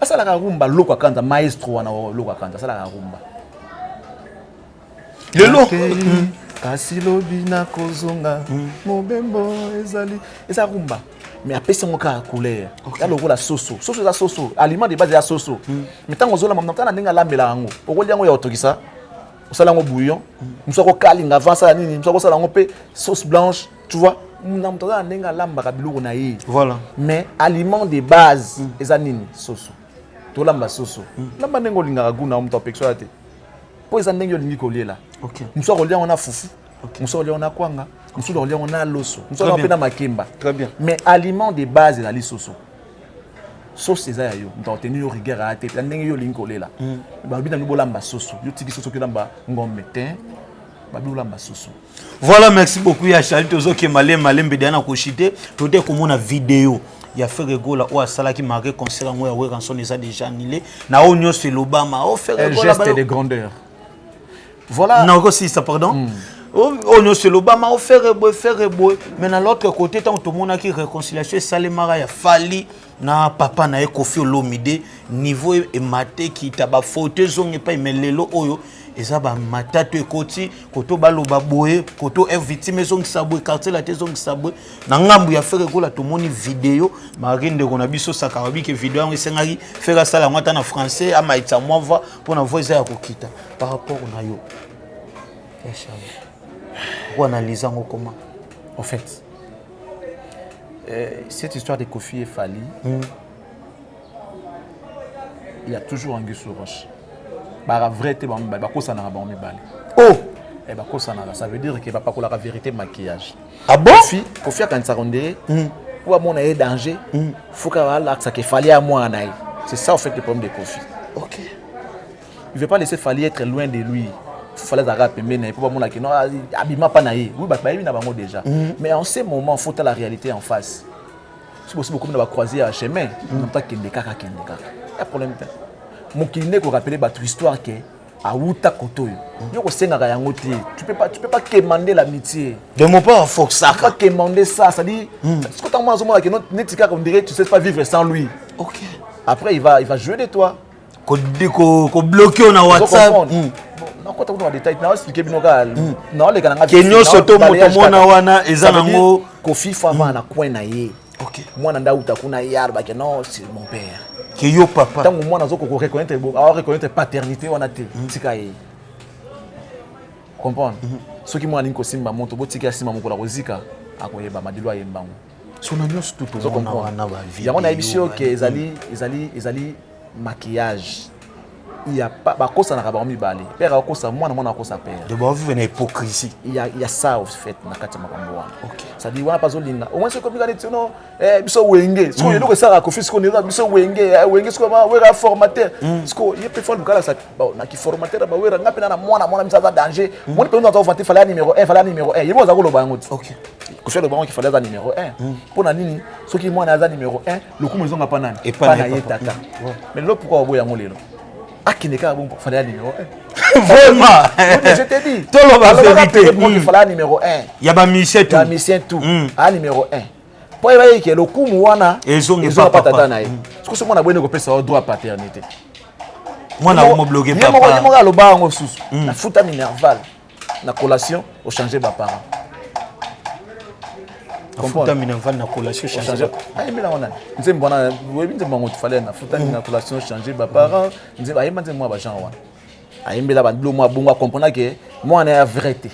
asala ka rumba lokwa kanza maestro wana lokwa kanza asala ka rumba lelo kasi lobi na kozonga mobembo ezali eza rumba mais apesi ngo ka couleur ya lokola soso za soso aliment de base ya soso mais tango zola mamna na ndinga lambela yango okolia ngo ya otokisa osala ngo bouillon musako kalinga avance la nini musako sala ngo pe sauce blanche tu vois na mutana ndinga lamba ka biloko na ye voilà mais aliment de base eza nini soso to lamba soso lamba ndengo linga guna mtu apexo ate po eza ndenge olingi kolela OK musako kolia ona fufu musako kolia ona kwanga musako kolia ona loso musako kolia na makemba très bien mais aliment de base eza li soso sauce eza ya yo mtu ateni yo rigueur ate ndenge yo lingi kolela ba bita bolamba soso yo tiki soso kolamba ngombe te ba bolamba soso. Voilà, merci beaucoup ya Charlie tozoke malembe dana ko chité tote ko mona vidéo ya Ferregola o asala ki marqué concert ngo ya Weranson eza déjà annulé na o nyos Lobama o Ferregola geste de grandeur. Voilà. Non, aussi ça pardon. On nyos Lobama o Ferreboy mais na l'autre côté tant tout monde qui réconciliation Salemara ya Fali na papa na Kofi Olomide niveau et maté qui taba faute zonge pas mais lelo oyo eza ba matatu ekoti koto baloba boye koto e victime zongi sabwe quartier la te zongi sabwe na ngambu ya Ferregola to moni vidéo marinde kona biso sakababi ke vidéo ngo sengaki fera sala ngata na français ama ita mova pona voix ya kokita par rapport na yo ou analyser comment en fait cette histoire de Kofi et Fali il y a toujours un sur roche. La vérité, ça veut dire qu'il va pas la vérité maquillage. Ah bon? Kofi a quand ça rondé, pour mon danger, faut qu'il fallait à moi. C'est ça en fait le problème de Kofi. OK. Il veut pas laisser Fali être loin de lui. Il fallait arrêter mais pour mon non abima pas naïe. Oui bah il n'a pas déjà. Mais en ce moment, faut la réalité en face. C'est possible comme on va croiser un chemin, non pas qu'il n'y a pas problème. Mon kiné ko rappeler votre histoire que à Outa Kotoyo. Yo ko senga ka yango te. Tu peux pas quémander l'amitié. De mon pas force ça. Pas quémander ça, ça dit ce que tu as que netika on dirait tu sais pas vivre sans lui. OK. Après il va jouer de toi. ko bloquer na WhatsApp. Non, quand on a des détails, on expliquer binoka. Non, les gars, Kenyo soto moto mona wana ezanango Kofi Fava na coin na ye. OK. Moi nanda uta kuna yarba que non, c'est mon père. Que yo papa. Tant moi nazo ko reconnaître reconnaître paternité wana te. Tika ye. Comprendre. Ce qui moi ninko simba moto botika simba mokola kozika akoyeba madilo ayembango. Sona nyos tout Zo comprendre. Ya on a émission que ezali maquillage. Il y a pas bakosa na kabaromi balé. Père akosa moi na akosa père. De bon vivre na hypocrisie. Il y a ça au fait na kati makambo wana. OK. Ça dit wana pazolinga. Au moins c'est comme gane tino biso wenge. Ce qu'on yoko ça ka kofi ce qu'on est biso wenge ce qu'on va wera formateur. Ce qu'on y peut faire le kala ça na ki formateur ba wera ngapena na mwana misaza danger. Moi peut nous vanter fallait numéro 1 fallait numéro 1. Yebo za ko lo bango. OK. Ko faire le bango qui fallait za numéro 1. Pour na nini ce qui moi na za numéro 1 le coup maison ngapa nani. Pas na yetata. Mais là pourquoi oboya ngolelo? Ah, qui n'est pas bon pour faire numéro 1. Vraiment. Je t'ai dit. Tout le monde vérité. Il fallait numéro 1. Il y a pas mission tout. Il y a mission tout. Ah, numéro 1. Pour y que le coup mouana, ils ont pas tata naï. Parce que moi na bonne ça droit paternité. Moi na mo bloguer papa. Moi le ba ngo sous. Na futa minerval. Na collation au changer ba parents. Futa minerval na collation changer. Ah, mais là on a. Nzembo bona, oui, nzembo ngo fallait na futa na collation changer ba parents. Nzembo ay manze moi ba gens wana. Ayembela bandlo moi bongo comprendre que moi na vérité.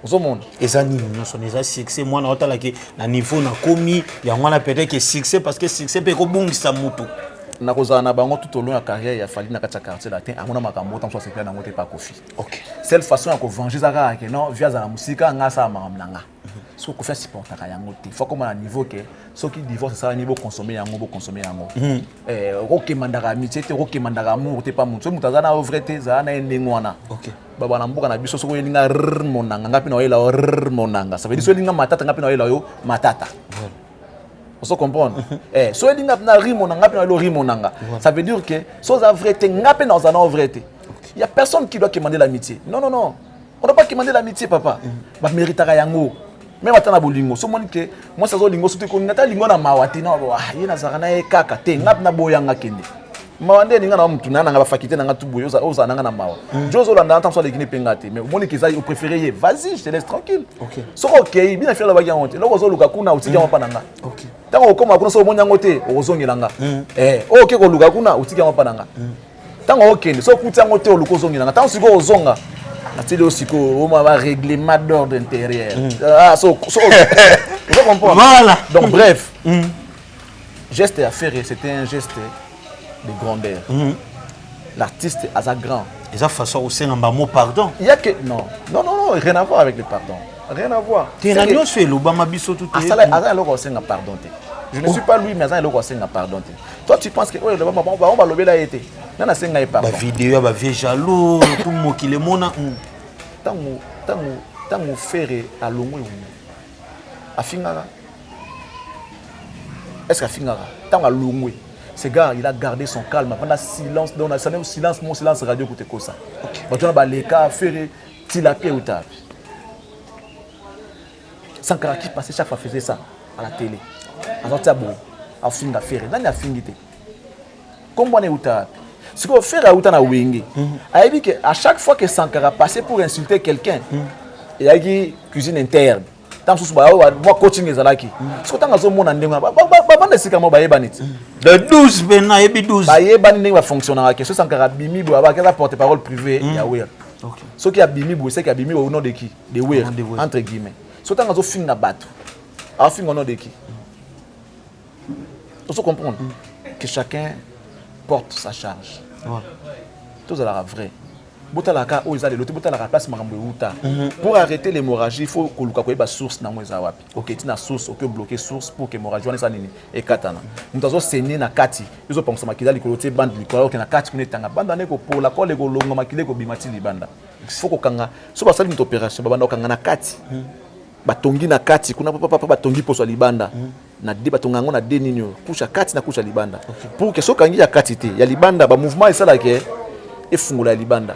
Au monde. Et ça ni non son déjà succès moi na otala ke na niveau na komi ya ngwana peut-être que succès parce que succès peut ko bongisa mutu. Na kozana na bango tout au long ya carrière ya fali na kati quartier latin amona makambo tant soit secret na ngote pas Kofi. OK. Seule façon ya ko venger ça que non via za musika ngasa makamnanga. So ko faire supporter ka yango te. Faut comme na niveau que ceux qui divorcent ça niveau consommer yango bo consommer yango. OK mandaka amitié te OK mandaka amour te pas mutu. So mutazana vrai te za na ndengwana. OK. Baba na mboka na biso soko yelinga monanga ngapi na yela monanga. Ça veut dire so yelinga matata ngapi na yela yo matata. On se comprend. So yelinga na rimona ngapi na yelo rimonanga. Ça veut dire que so za vrai te ngapi na za na vrai te. Il y a personne qui doit demander l'amitié. Non. On ne doit pas demander l'amitié papa. Ba méritera yango. Même atana bolingo. So moni que moi ça zo lingo sote ko ngata lingo na mawati na yena za na e kaka te ngapi na boyanga kende. Mawande ninga na mtu nana nga fakite nanga tuboyo oza nanga na mawa. Jozo la ndanta so legine pengate mais moni que ça au préféré vas-y je te laisse tranquille. OK. So OK bien faire la bagia honte. Loko zo luka kuna utika mpa nanga. OK. Tango okoma kuna so monya ngote ozongela nga. OK ko luka kuna utika mpa nanga. Tango OK so kutia ngote oluko zongela nga. Tango siko ozonga. Atili osiko o ma règlement d'ordre intérieur. Ah so vous comprenez. Voilà. Donc bref. Geste à faire c'était un geste de grandeur. L'artiste a sa grand. Et ça façon aussi un mot pardon. Il y a que non, rien à voir avec le pardon. Rien à voir. Tu as dit que l'Obama biso tout est. Ça là aussi un pardon. Je ne suis pas lui mais ça là aussi un pardon. Toi tu penses que on va lever la été. Non na senga pardon. Ba vidéo ba vie jaloux tout mo qui le mona. Tango faire à longwe. Afingara. Est-ce qu'afingara tango à longwe. Ce gars, il a gardé son calme. Pendant silence, dans le silence, mon silence radio côté comme ça. OK. Tu as les cas faire tilapia ou tap. Sankara qui passait chaque fois faisait ça à la télé. En sortant bon, à finga faire. Dans la fingité. Comment on est ou tap. Ce qu'on fait à outa na wenge. A dit que à chaque fois que Sankara passait pour insulter quelqu'un, il y a qui cuisine interne. Tant que moi coaching ezalaki. Ce que tant que mon andinga ba bande sikamo ba yebaniti. De 12 bena ebi 12. Ba yebani va fonctionner que ce Sankara bimi bo ba ka porte-parole privé ya wer. OK. Ce qui a bimi bo c'est qui a bimi au nom de qui? De wer entre guillemets. Ce tant que finga bato. A finga au nom de qui? Tu faut comprendre que chacun porte sa charge. Voilà. Tout ça là vrai. Botalaka o ezali lote botalaka place makambo euta. Pour arrêter l'hémorragie, il faut que luka koyeba source na mweza wapi. OK, tina source, OK bloquer source pour que l'hémorragie wana nini ekatana. Mutazo saigner na kati. Izo pensama makila likolote bande likolo ke na kati kunetanga banda ne ko pola ko le ko longa makile ko bimati libanda. Faut ko kanga so ba sali une opération banda kanga na kati. Batongi na kati kuna papa batongi poso libanda. Na de batonga ngo na de ninyo kusha kati na kusha libanda. Pour que so kangi ya kati te ya libanda ba mouvement esala ke efungula libanda.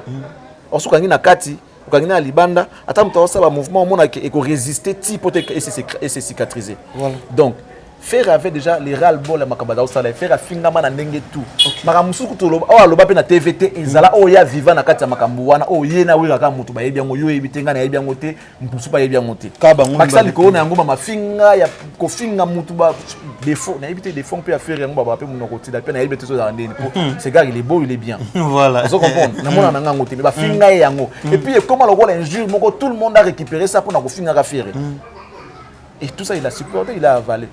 Oso kangi na kati, kangi na libanda, ata mutaosa ba mouvement mona ke eko résister ti pote et se cicatriser. Voilà. Donc, Faire avait déjà les ras-le-bol à Makabada au salaire. Faire à Fingama na ndenge tout. Makamusu kutoloba. Oh aloba pe na TVT. Ezala oh ya viva na kati ya makambuwana. Oh ye na wira kaka mutu ba yebi yango yo ebitenga na yebi yango te. Mpusu pa yebi yango te. Maxal ko na yango ma finga ya ko finga mutu ba défaut. Na ebité défaut pe à faire yango ba pe munoko ti da pe na yebi te so za ndeni. Ce gars il est beau, il est bien. Voilà. Vous comprenez? Na mona na ngango te ba finga yango. Et puis comment le rôle injure moko tout le monde a récupéré ça pour na ko finga ka faire. Et tout ça il a supporté, il a avalé.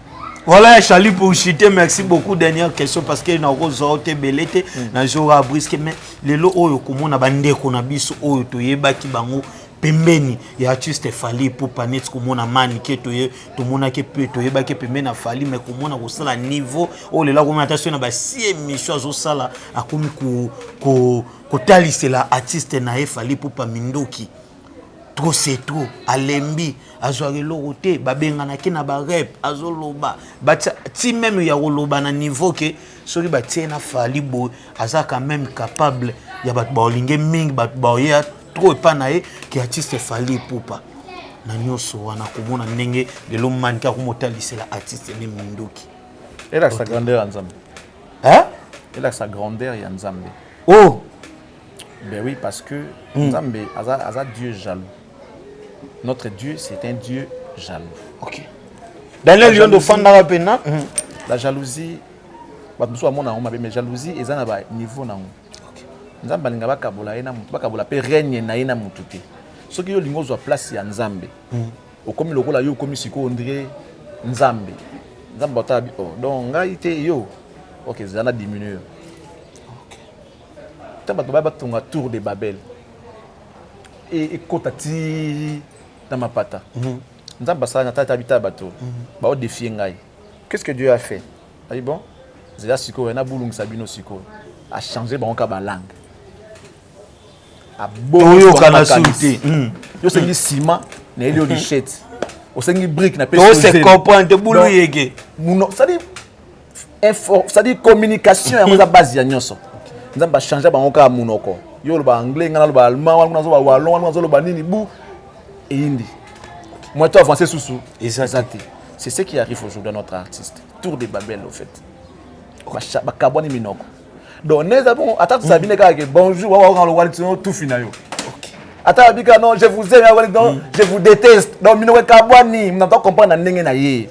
Voilà, Charlie, pour chuter, merci beaucoup. Dernière question, parce qu'il y a une rose belete, na jora brisque, mais les lots, comme on a bandé, qu'on a bis, oh, to yeba ki bango, pembeni, y a juste fallu pour panet, comme on a maniqué, to ye, to mona ke pe, to yeba ke pembeni a fallu, mais comme on a aussi la niveau, oh, les là, comme attention, na si émission, zo sala, a comme ko tali, c'est la artiste, na ye fallu pour pa mindoki. Trop c'est trop, alembi, azwari lorote, babenga ki na ba rep, azoloba, ti même ya loba na niveau que soki ba tiena fali bo, aza quand même capable ya bat ba olinge ming bat ba ya trop pa na ye ki artiste fali poupa. Na nyoso wana komona ndenge de l'homme manka komotali c'est la artiste ne mindoki. Elle a sa grandeur en Nzambe. Hein? Elle a sa grandeur en Nzambe. Oh. Ben oui, parce que Nzambe aza Dieu jaloux. Notre Dieu, c'est un Dieu jaloux. Ok. Daniel Yondo Fandara Pena. La jalousie, mais jalousie, ils ont un niveau. Nous avons un kabola, un règne na mututé. Ce qui est le place à Nzambe. Au comme le rôle yo comme si on dirait Nzambe. Nzambe donc yo. Ok, ça a diminué. Ok. Tant que tour de Babel. Et kotati dans ma pata. Nzamba ça na tata habita bateau. Ba o défier ngai. Qu'est-ce que Dieu a fait? A dit bon, Zéla siko na bulung sabino siko a changé ba onka ba langue. A boyo kana sulté. Yo sengi ciment na elio lichette. O sengi brique na pese. To se comprendre bulu yege. Muno, ça dit communication ya moza base ya nyonso. Nzamba changer ba onka munoko. Yo le anglais, ngana le allemand, ngana le wallon, ngana le banini bou et hindi. Moi toi avancer sous. Exact. C'est ce qui arrive aujourd'hui à notre artiste. Tour de Babel au fait. Ba kaboni minoko. Donc neza bon attends Sabine ka que bonjour wa wa le wali tout finayo. OK. Attends bika non, je vous aime non, je vous déteste. Donc minoko kaboni, m'entend comprendre ndenge na ye.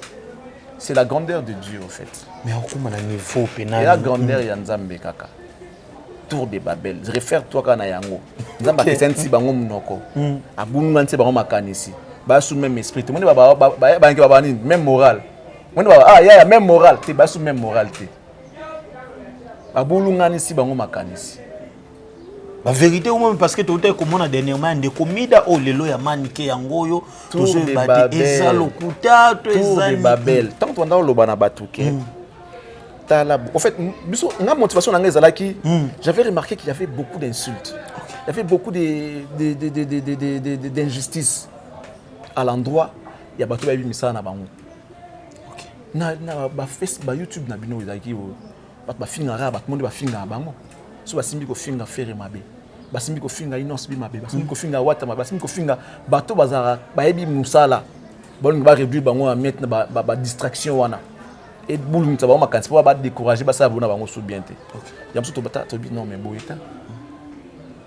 C'est la grandeur de Dieu au fait. Mais on comment na niveau pénal. Et la grandeur ya Nzambe kaka. Tour de Babel. Je réfère toi kana yango. Nzamba kesenti bango munoko. Abunga nti bango makanisi. Ba sous même esprit. Tout monde ba ni même moral. Monde ba ya même moral, te ba sous même moralité. Abulunga ni si bango makanisi. La vérité ou même parce que tout est comme on a dernièrement des comida au lelo ya manike yango yo Tour de Babel. Eza lokuta to Tour eza de Babel. Tant qu'on a lo bana batuke. En fait, ma motivation j'avais remarqué qu'il y avait beaucoup d'insultes. Il y avait beaucoup d'injustices à l'endroit. Il y a beaucoup de misala na bango. Na Facebook, YouTube na bino ezaki ba finga ra ba monde ba finga bango. So ba simbi ko finga faire mabe. Ba simbi ko finga inos bi mabe. Ba simbi ko finga wata mabe. Ba simbi ko finga bato bazara ba yebi musala. Bon ba réduire bango à mettre ba distraction wana. Et boule nous avons ma canne pour pas décourager ça vous n'avons sous bien té. Il y a tout bata non mais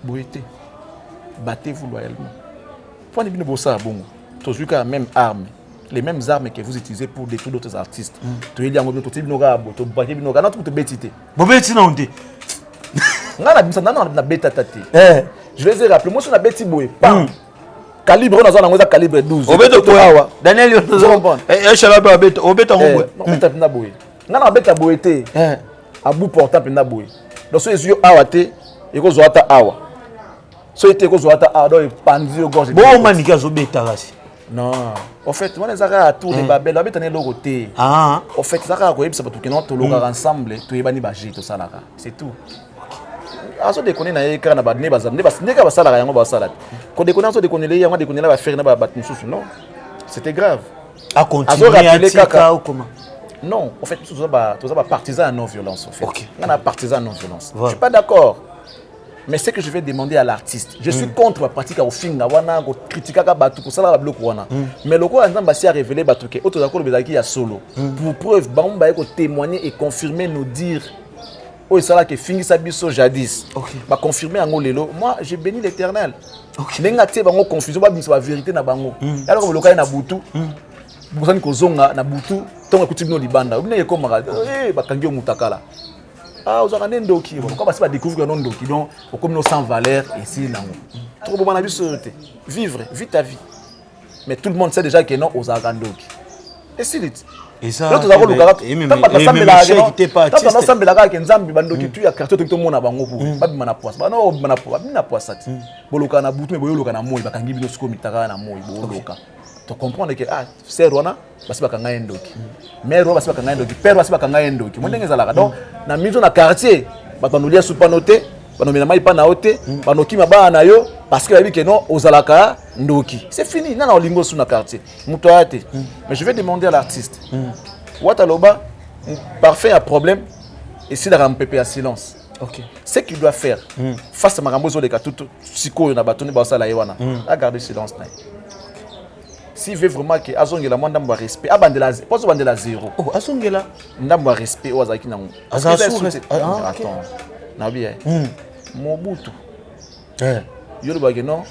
boété. Battez-vous loyalement. Pour ne pas ça bon. Tous la même arme, les mêmes armes que vous utilisez pour détruire d'autres artistes. Tu es là on te binoga to baké binoga na tout te betité. Bobeti na onde. Na beta tati. Je vais te rappeler moi sur na beti boy. Calibre on a un calibre 12. Obeto quoi Daniel Yondo. Chalaba obeto ngwe. Non, beta pina boy. Ngana beta boyete. Abu porta pina boy. Donc so ezio awate eko zoata awa. So ete eko zoata awa do pandi yo gorge. Bon manika zo beta rasi. Non. En fait, moi les ara tour de Babel, beta ne logo te. Ah. En fait, ça ka ko yebisa batu ke non to loga ensemble, to yebani baji to salaka. C'est tout. Aso de connaître na écran na ba ne ba ka ba sala yango ba sala. Ko de connaître de connaître yango de connaître ba faire na ba battu sous non. C'était grave. À continuer à tika ou comment? Non, en fait tout ça ba partisan non violence en fait. Okay. On a partisan non violence. Voilà. Je suis pas d'accord. Mais ce que je vais demander à l'artiste, je suis contre la pratique au finga, wana ko critiquer ka batu ko sala ba bloc wana. Mais le quoi Nzamba si a révélé batu ke auto d'accord bezaki ya solo. Pour preuve, ba mba ko témoigner et confirmer nous dire oh ça là que fingi sa biso jadis. Ba confirmer en lelo. Moi, j'ai béni l'Éternel. Nenga te bango confusion ba biso ba vérité na bango. Alors que le cas na butu. Bosani ko zonga na butu, tonga kuti bino libanda. Obina yeko maka ba kangi mutakala. Ah, vous avez un ndoki. Pourquoi parce que découvrir un ndoki donc comme nous sans valeur et si là. Trop bon avis vivre, vis ta vie. Mais tout le monde sait déjà que non aux agandoki. Et si vite. Et ça. L'autre d'abord le gars. Tant pas ensemble la gars que nzambi bandoki tu ya quartier tout le monde na bango pour. Pas bimana poisse. Ba non bimana poisse, bimana poisse ati. Boloka na butu mais boyoloka na moi bakangi bino siko mitaka na moi boloka. Tu comprends que ah c'est Rwanda basi bakanga endoki. Mais Rwanda basi bakanga endoki, père basi bakanga endoki. Mo ndenge ezalaka donc na mizo na quartier banolia supa noté, banomela mai pa na oté, banoki mabana na yo parce que babi que non ozalaka ndoki. C'est fini, na olingo sous na quartier. Muto ate. Mais je vais demander à l'artiste. Wataloba parfait un problème et si la rampepe à silence. OK. Ce qu'il doit faire face à makambo zo de katuto siko na batoni ba sala yewana. A garder silence na. S'il veut vraiment que azongela moi ndambo respect abandela pose bandela zéro. Oh azongela ndambo respect o azaki nango. Attends. Na bien. Mobutu. Yo ba non.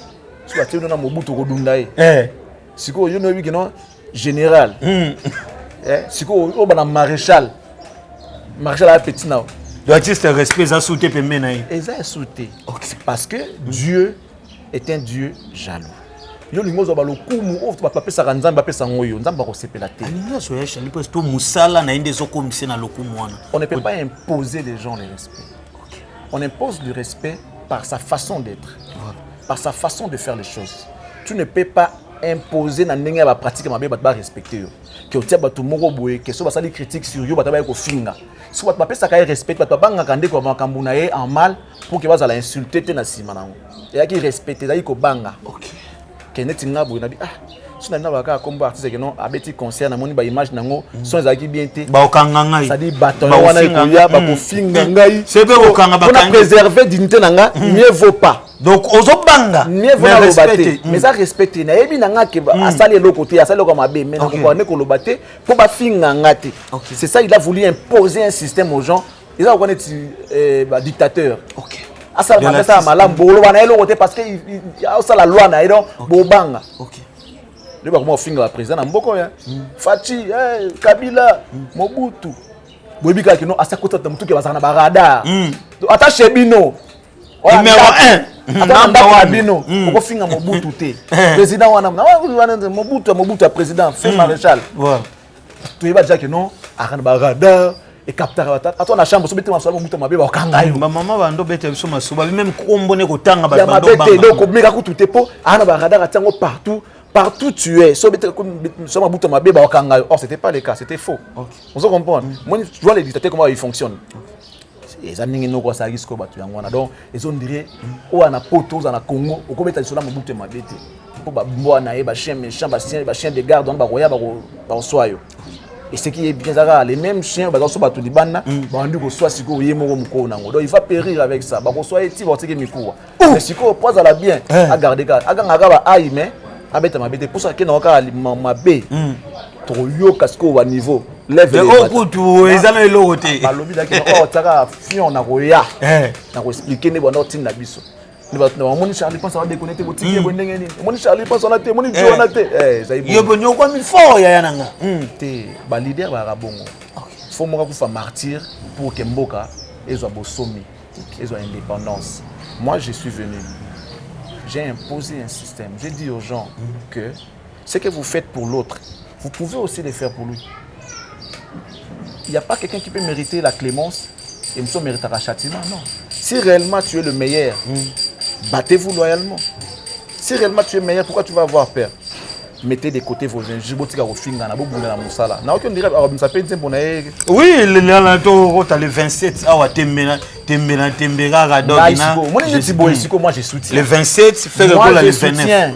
Tu vas tenir na Mobutu ko dunda e. Siko yo no bi que non général. Siko o bana maréchal. Maréchal a petit na. L'artiste respect za souté pe menaï. Eza souté. Parce que Dieu est un Dieu jaloux. Yo lingozo ba lokumu o ba pesa nzamba pesa ngoyo nzamba ko sepela te. Aninga so ya shali parce que musala na inde zo komisa na lokumu wana. On ne peut pas imposer les gens le respect. On impose le respect par sa façon d'être. Par sa façon de faire les choses. Tu ne peux pas imposer na ndenge ba pratique mabe ba respecter yo. Que otia ba to moko boye que so ba sali critique sur yo ba ta ba ko finga. So ba pesa ka respect ba banga kande ko makambu na ye en mal pour que ba za la insulter te na sima nango. Et qui respecter dai ko banga. OK. Keneti ngabo na bi ah sina na baka kombo artiste que non abeti concert na moni ba image nango son ezaki bien te ba okanga ngai ça dit baton wana ikoya ba ko finga ngai c'est be okanga ba pour préserver dignité nanga mieux vaut pas donc ozo banga mieux vaut na lobaté mais ça respecter na yebi nanga ke asali le côté asali ko mabe mais na ko ne ko lobaté pour ba finga ngate c'est ça il a voulu imposer un système aux gens ils ont connaître ba dictateur. OK. Asa mapesa malamu bolo wana elo côté parce que asa la loi na elo bobanga. OK. Le ba ko finga la président na mboko ya. Fachi Kabila Mobutu. Boyebika kino asa kota mutu ke bazana ba radar. Ata chebino. Numéro 1. Ata bino. Ko finga Mobutu te. Président wana Mobutu a président fait maréchal. Voilà. Tu yeba déjà que non akana ba radar. Et capteur attends na chambre so bete ma sala mutu mabe ba kanga yo ba mama ba ndo bete biso masuba même kombone ko tanga ba ndo bete donc meka ku tuté po ana ba radar atango partout tu es so bete so ma mutu mabe ba kanga yo or c'était pas le cas c'était faux. On se comprend moi je vois les dictateurs comment ils fonctionnent les amis no ko sa risque ba tu yango na donc ils ont dirait o ana poto za na Congo o ko beta so la mutu mabe te po ba mbona e ba chien méchant ba chien de garde on ba roya ba soyo. Et ce qui est bien, les mêmes chiens, donc il va périr avec ça. Mais si on pose à la bien, à garder, à garder, mais pour ça qu'il y a ma baie, trop yo casco au niveau, lève les mains. Oh, ils allaient l'autre. Expliquer les bonnes na biso. Mon Charlie pense à déconnecter votre ticket. Mon Charlie pense à la mon yo bonyo kwa mi fort ya nanga. Te ba leader ba rabongo. Faut mo ka martyr pour que Mboka ezo bosomi, ezo indépendance. Moi je suis venu. J'ai imposé un système. J'ai dit aux gens que ce que vous faites pour l'autre, vous pouvez aussi le faire pour lui. Il n'y a pas quelqu'un qui peut mériter la clémence et Mousso méritera châtiment, non. Si réellement tu es le meilleur, battez-vous loyalement. Si réellement tu es meilleur, pourquoi tu vas avoir peur? Mettez de côté vos injures, oui, le 27, moi je soutiens. Le 27, fait le 29.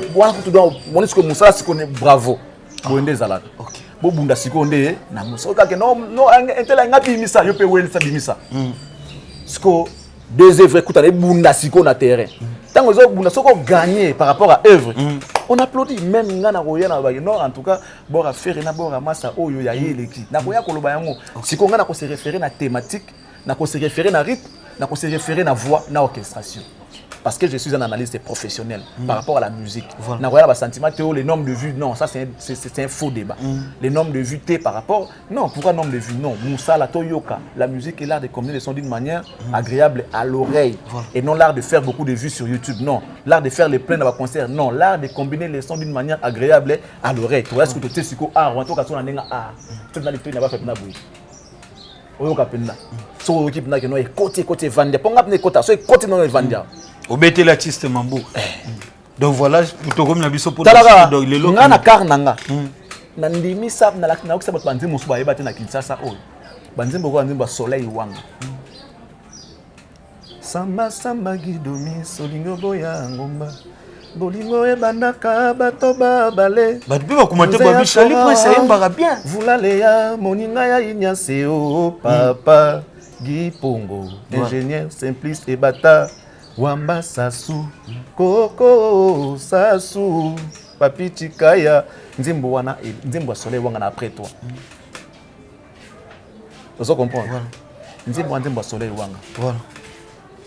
Bravo. Bobunda sikonde na musoka ke no entela ngapi misa yo pe welisa bimisa. Siko deux œuvres écoute les bunda siko na terrain tant que bunda soko gagner par rapport à œuvre on applaudit même ngana koya na ba non en tout cas bora faire na bora massa oyo ya yeleki na koya koloba yango siko ngana ko se référer na thématique na ko se référer na rythme na ko se référer na voix na orchestration parce que je suis un analyste professionnel par rapport à la musique. Voilà. Na koya sentiment les nombres de vues non ça c'est un faux débat. Les nombres de vues par rapport non pourquoi nombre de vues non Moussa la Toyoka la musique est l'art de combiner les sons d'une manière agréable à l'oreille et non l'art de faire beaucoup de vues sur YouTube non l'art de faire les pleins dans concert non l'art de combiner les sons d'une manière agréable à l'oreille. Tu vois ce que tu sais siko art en tout cas on a art tu dans les trucs n'a pas fait na boui oyoka penna so équipe na que non côté vendre ponga pene côté so côté non vendre obete l'artiste Mambo. Donc voilà, pour comme la biso pour le lo. Ngana karnanga. Na ndimi sap na lakina okisa bato banzimbo so bayeba te na Kinshasa oyo. Banzimbo ko banzimbo soleil wanga. Samba gidomi solingo boya ngomba. Bolingo ebandaka bato babale. Bato pe bakomate ba bishali po sayembaka bien. Vulaleya moninga ya inyase o papa Gipongo ingénieur simpliste et bata. Wamba sasu koko sasu papi chikaya nzimbo wana nzimbo soleil wanga na après toi. Vous comprenez? Voilà. Nzimbo soleil wanga. Voilà.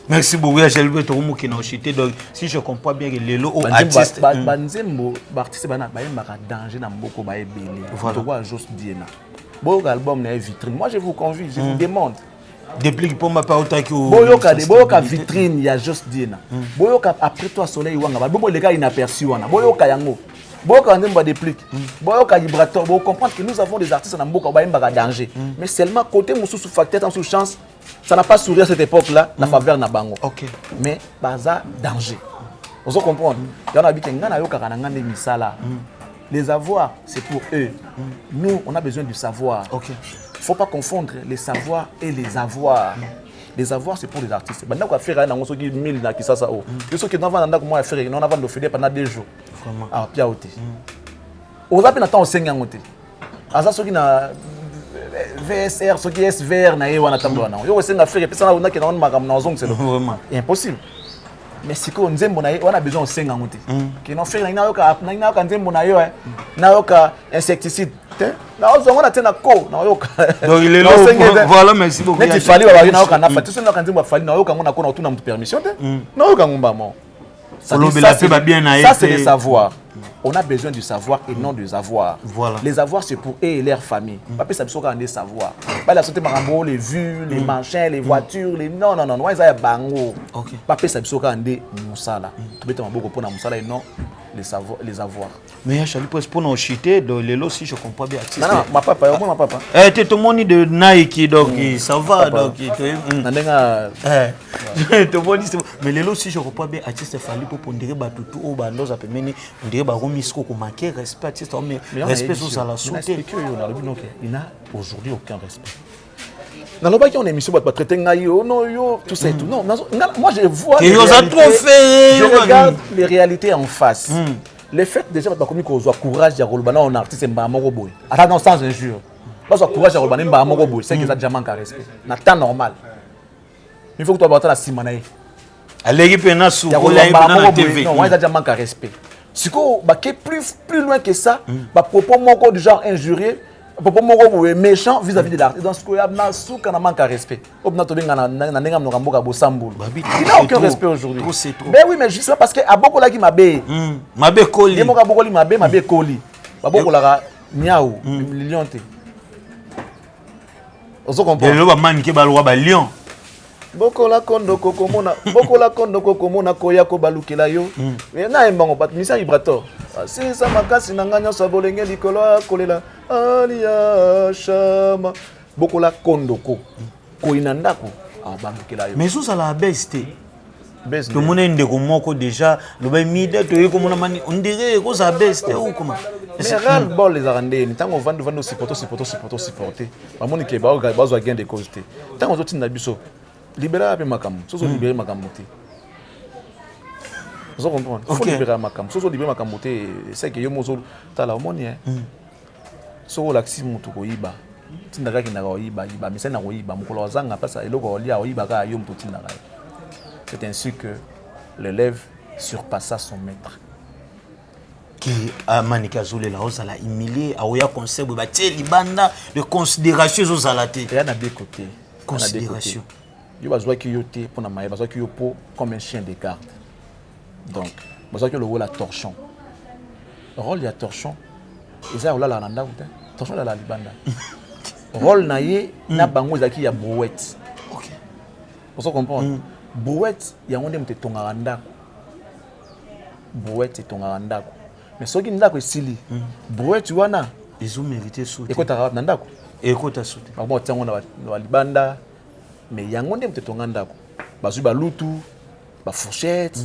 Merci beaucoup à Jalbe Torumu qui n'a chité donc si je comprends bien que les lots artistes nzimbo artiste bana ba yembaka danger na mboko ba ebele. Voilà. Toi juste diena. Bon album na vitrine. Moi je vous convie, je vous demande depuis pour ma part autant que boyoka vitrine il y a juste diena boyoka après toi soleil wanga ba bomo les gars inaperçu wana boyoka yango boyoka ndemba déplique boyoka vibrateur bo comprendre que nous avons des artistes na mboka ba yembaka danger mais seulement côté mususu facteur en sous chance ça n'a pas souri à cette époque là la faveur na bango OK mais baza danger vous comprendre yana bité ngana yoka kana ngane misala les avoirs c'est pour eux nous on a besoin du savoir OK. Il ne faut pas confondre les savoirs et les avoirs. Les avoirs, c'est pour les artistes. Maintenant, on va faire un peu de 1000 qui ça. Les gens qui n'ont pas faire, on va faire pendant 2 jours. Vraiment. Ah, puis à côté. On va pas attendre 5 ans côté. À ça, ceux qui na VSR, ceux qui SVR, na on attend là. Yo, c'est na faire, puis ça on a qui na on magam na zong, c'est vraiment impossible. Mais si on a besoin de 5 ans côté. Qui n'ont fait na yo ka nzembo na yo na yo ka insecticide. Donc il est là voilà merci beaucoup il fallait avoir une autre affaire tout ça quand on va falloir na yoka ngona ko na tout na permission na yoka ngomba mo ça c'est le savoir on a besoin du savoir et non des avoirs voilà les avoirs c'est pour eux et leur famille pas ça besoin quand des savoirs pas la santé marambo les vues les machins les voitures les non ouais ça ya bango pas ça besoin quand des musala tout bête maboko pour na musala et non les avoirs. Mais je suis pour nous chiter dans les lots si je comprends bien. Non, ma papa, moi ma papa. Tu tout le monde de Nike donc ça va donc mais les lots si je comprends bien artiste fallait pour pondérer batutu au bandos à peine on dirait ba remisco ko manquer respect artiste mais respect sur ça la sauter. Il n'a aujourd'hui aucun respect. Dans le bac on émission pas traiter ngayo non yo tout ça et tout non moi je vois je regarde les réalités en face le fait déjà pas comme qu'on soit courage ya kolobana on artiste mba moko boy attends sans injure pas soit courage ya kolobana mba moko boy c'est que ça déjà manque à respect na temps normal il faut que tu abatta la simanae allez pena sous la TV non moi ça déjà manque à respect si ko ba plus loin que ça ba propos moko du genre injurieux propos moko méchant vis-à-vis de l'artiste dans ce qu'il y a na souka na manque à respect obna to benga na nenga mnoka mboka bosambulu il n'a aucun respect aujourd'hui mais oui mais juste parce que a beaucoup là qui mabe koli les moka beaucoup mabe koli ba beaucoup là niaou million te ozo comprendre le ba manke ba loi ba lion bokola kondo kokomona koya ko balukela yo na embango pat misa vibrator si ça makasi na nganya so bolenge likolo kolela alia shama bokola kondo ko inanda ko balukela yo mais sous ça la beste tout le monde est ndeko moko déjà le ba mide to yiko mona mani on dirait ko ça beste ou comment mais ral bol les arandé ni tango vando supporter ba moni ke ba zo gain de cause te tango zo tinda biso libérer un makam, soso libérer makam moté. Vous comprenez? Faut libérer makam, soso libérer makam moté. C'est que yo mozo tala omoni hein. So laxi mutu ko iba. Tindaga ki na ko iba, mais ça na ko iba mukolo zanga pasa eloko olia o iba ka yo mutu tindaga. C'est ainsi que l'élève surpassa son maître. Qui a manikazole la hausse à la humilier, a oya conseil, libanda de considération aux alatés. Il y a deux côtés. Considération. Il y a besoin qu'il y ait pour la besoin qu'il y ait comme un chien de garde. Donc, besoin qu'il y ait le rôle à torchon. Le rôle de torchon, il y a là la nanda, torchon là la libanda. Rôle naïe, na bango zaki ya brouette. Ok. Vous comprenez? Brouette, il y a un monde qui est ton aranda. Brouette est ton aranda. Mais ce qui est là, c'est brouette, tu vois, ils ont mérité sauter. Et quand tu as nanda, et quand tu as sauté. Bon, tiens, on a libanda. Mais il y a un monde qui est ton aranda. Bazu ba lutu, ba fourchette,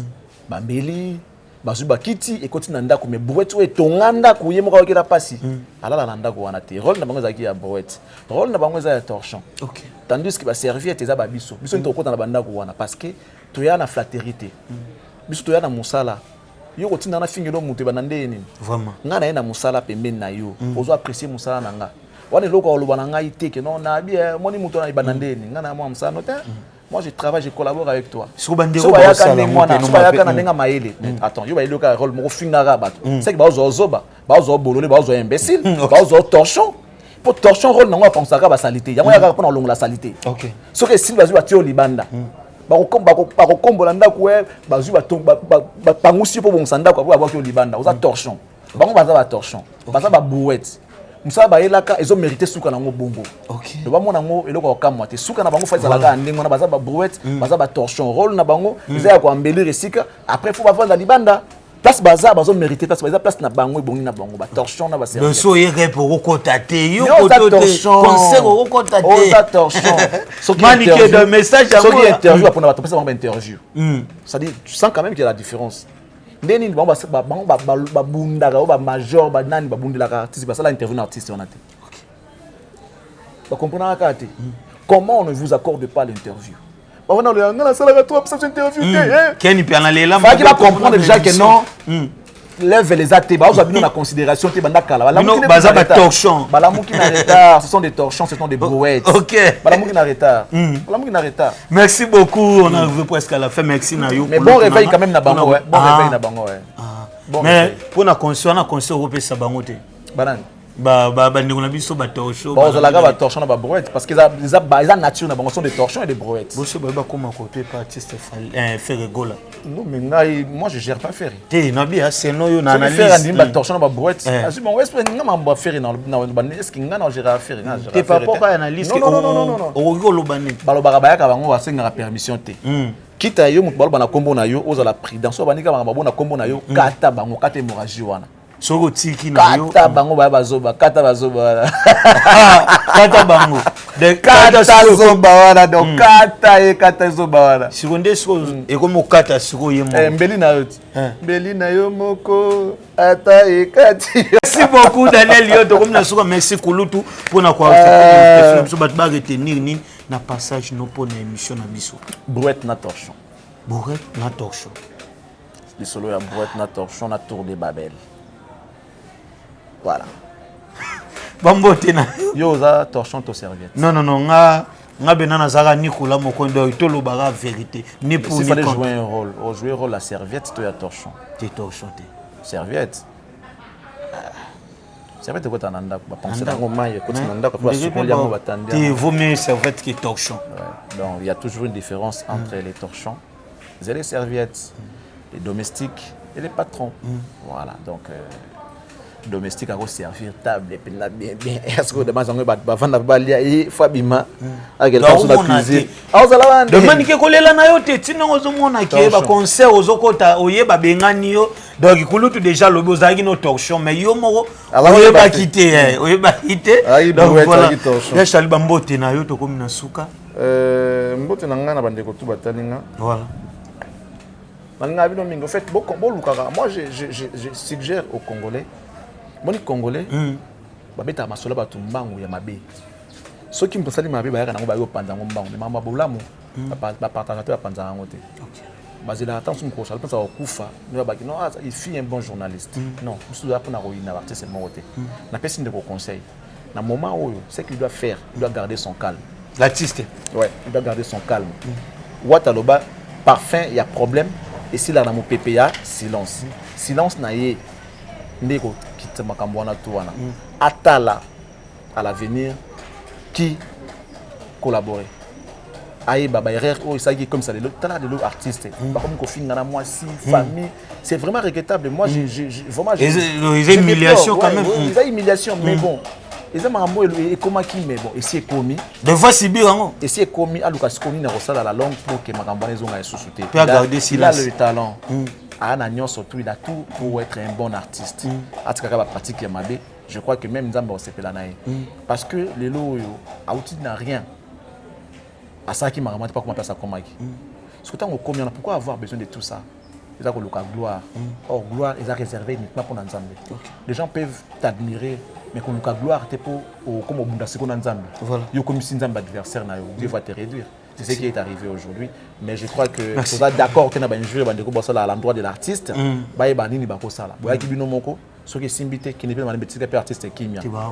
ba mbeli, bazu ba kiti et continue nanda. Mais brouette, tu es ton aranda, tu es mon gars qui a passé. Alors la nanda, tu as été. Rôle n'a pas besoin de brouette. Rôle n'a pas besoin de torchon. Ok. Tandis que va servir tes ababiso. Biso nto kota na banda ko wana parce que tu ya na flatérité. Biso tu ya na musala. Yo kotinda na fingelo mutu banande nini. Vraiment. Nga na musala pembeni na yo. Ozo apprécier musala na nga. Wana loko oloba na nga iteke non na bien moni mutu na banande nini. Nga na moi musala no te. Moi je travaille, je collabore avec toi. So bandero so ba yaka ndenge mwana, so ba yaka na ndenga maele. Attends, yo ba iloka rôle moko fingara bato. C'est que ba ozo zoba, ba ozo bolole, ba ozo imbécile, ba ozo torchon. Pour torchon rôle nango pensa ka ba salité. Yango yaka pona longo la salité. OK. So que si bazu ba tio libanda. Ba ko kombola ndako we bazu ba pangusi po bonsanda ko ba ko libanda. Oza torchon. Bango baza ba torchon. Baza ba bouette. Musa ba elaka ezo mériter suka nango bongo. OK. Do ba mona ngo eloko kamwa te. Suka na bango fa ezalaka ndingo na baza ba brouette, baza ba torchon rôle na bango, ezaya ko embellir esika. Après faut ba vendre libanda. Place baza bazo mériter place baza place na bango ebongi na bango ba torchon na ba servir. Le so yere pour kotate yo koto torchon. Conseil au kotate. Oza torchon. Manique de message à moi. So qui interview pour na ba topesa bango interview. Ça dit tu sens quand même qu'il y a la différence. Ndeni bango ba bundaka ba major ba nani ba bundelaka artiste ba sala interview na artiste on a té. OK. Ba comprendre ka té. Comment on ne vous accorde pas l'interview? Ba wana le ngala sala trop cette interview té. Ken pi ana lela ma. Va comprendre déjà que non. Lève les athées, bah vous avez la considération te banda kala. Baza ba torchon. Bala mouki na retard, ce sont des torchons, ce sont des brouettes. OK. Bala mouki na retard. Bala mouki na retard. Merci beaucoup, on arrive presque à la fin. Merci na yo. Mais bon réveil quand même na bango ouais. Bon réveil na bango ouais. Mais pour na conscience na conscience européen sa bango te. Banane. Ba ndeko na biso ba torchon. Ba zo laga ba torchon na ba brouette parce que les nature na bango sont des torchons et des brouettes. Bosso ba comment côté pas artiste faire gola. Non mais moi je gère pas faire. Te na bien c'est no yo na analyse. Faire ni ba torchon na ba brouette. Asi bon esprit nga ma faire na est-ce que nga na gérer faire nga gérer. Te pas pourquoi analyse que non. O golo bani. Balobaka bayaka bango ba senga permission te. Kita yo mutu baloba na kombo na yo oza la prudence banika ba bona kombo na yo kata bango kata hémorragie wana. Soko tiki na yo kata bango ba bazoba kata bazoba kata bango de kata zoba wana donc kata zoba wana sikonde siko ekomo kata siko yemo mbeli na yo mbeli na yo moko ata ekati. Merci beaucoup Daniel Yoto comme na soko merci kulutu pona kwa so bat ba retenir ni na passage no pona émission na biso brouette na torchon le solo ya brouette na torchon na tour de Babel. Voilà. Bambote na yo za torchon to serviette. Non nga benana zaka Nicolas Mokondo to lo baga vérité ni pour ni contre. Il fallait jouer un rôle la serviette to ya torchon. T'es torchon te. Serviette. Serviette ko tananda ba penser na ngoma ye ko tananda ko sukolia ngo batandi. Tu vaut mieux serviette que torchon. Donc il y a toujours une différence entre les torchons, les serviettes, les domestiques et les patrons. Voilà, donc domestique à servir table et puis là bien est-ce que demain on va vendre balia et fabima à quel point la cuisine de manique kolela na yo te tina ozomona ke ba concert ozokota oyeba bengani yo donc kulutu déjà lobo zaki no torchon mais yo moko oyeba quitter donc voilà ya shali bambote na yo to komi na suka mbote na ngana bandeko tu batalinga voilà malanga bino mingo en fait bon lukaka moi je suggère aux Congolais moni Congolais babeta masola batu mbangu ya mabe soki mto sali mabe bayaka nango bayo panza ngo mbangu mais mama bolamu ba partager to ya panza ngo te bazela attention ko sala pensa okufa no baki non il fit un bon journaliste non musu ya pona ko ina artiste moté na pesi ndeko conseil na moment où c'est qu'il doit faire il doit garder son calme l'artiste ouais il doit garder son calme Ouattaloba parfum il y a problème et si là dans mon PPA silence silence na ye ndeko kitsa makambo wana to wana atala à l'avenir qui collaborer aïe baba erreur oh ça qui comme ça les autres artistes pas comme confinement na moi si famille c'est vraiment regrettable moi j'ai vraiment j'ai humiliation quand même ils ont humiliation mais bon ils ont maman et comment qui mais bon et c'est commis de fois subir hein et c'est commis à Lucas Koni na rosala la langue pour que makambo les ont sous-souté peut garder silence il a le talent Anagnon surtout il a tout pour être un bon artiste atika ba pratique ya mabe je crois que même Nzamba osepela nae parce que les lots a outil n'a rien à ça qui m'a remonté pas comment faire ça comme Mike ce que tant combien pourquoi avoir besoin de tout ça ils ont le gloire or gloire ils ont réservé uniquement pour Nzamba les gens peuvent t'admirer mais qu'on le gloire t'es pour comme au bunda seconde Nzamba voilà yo comme si Nzamba adversaire na yo Dieu va te réduire c'est ce qui est arrivé aujourd'hui mais je crois que vous êtes d'accord que na ba injure ba ndeko bossa à l'endroit de l'artiste ba yeba nini ba ko sala boya kibino moko soki simbite qui ne peut pas betisa pe artiste kimia tu va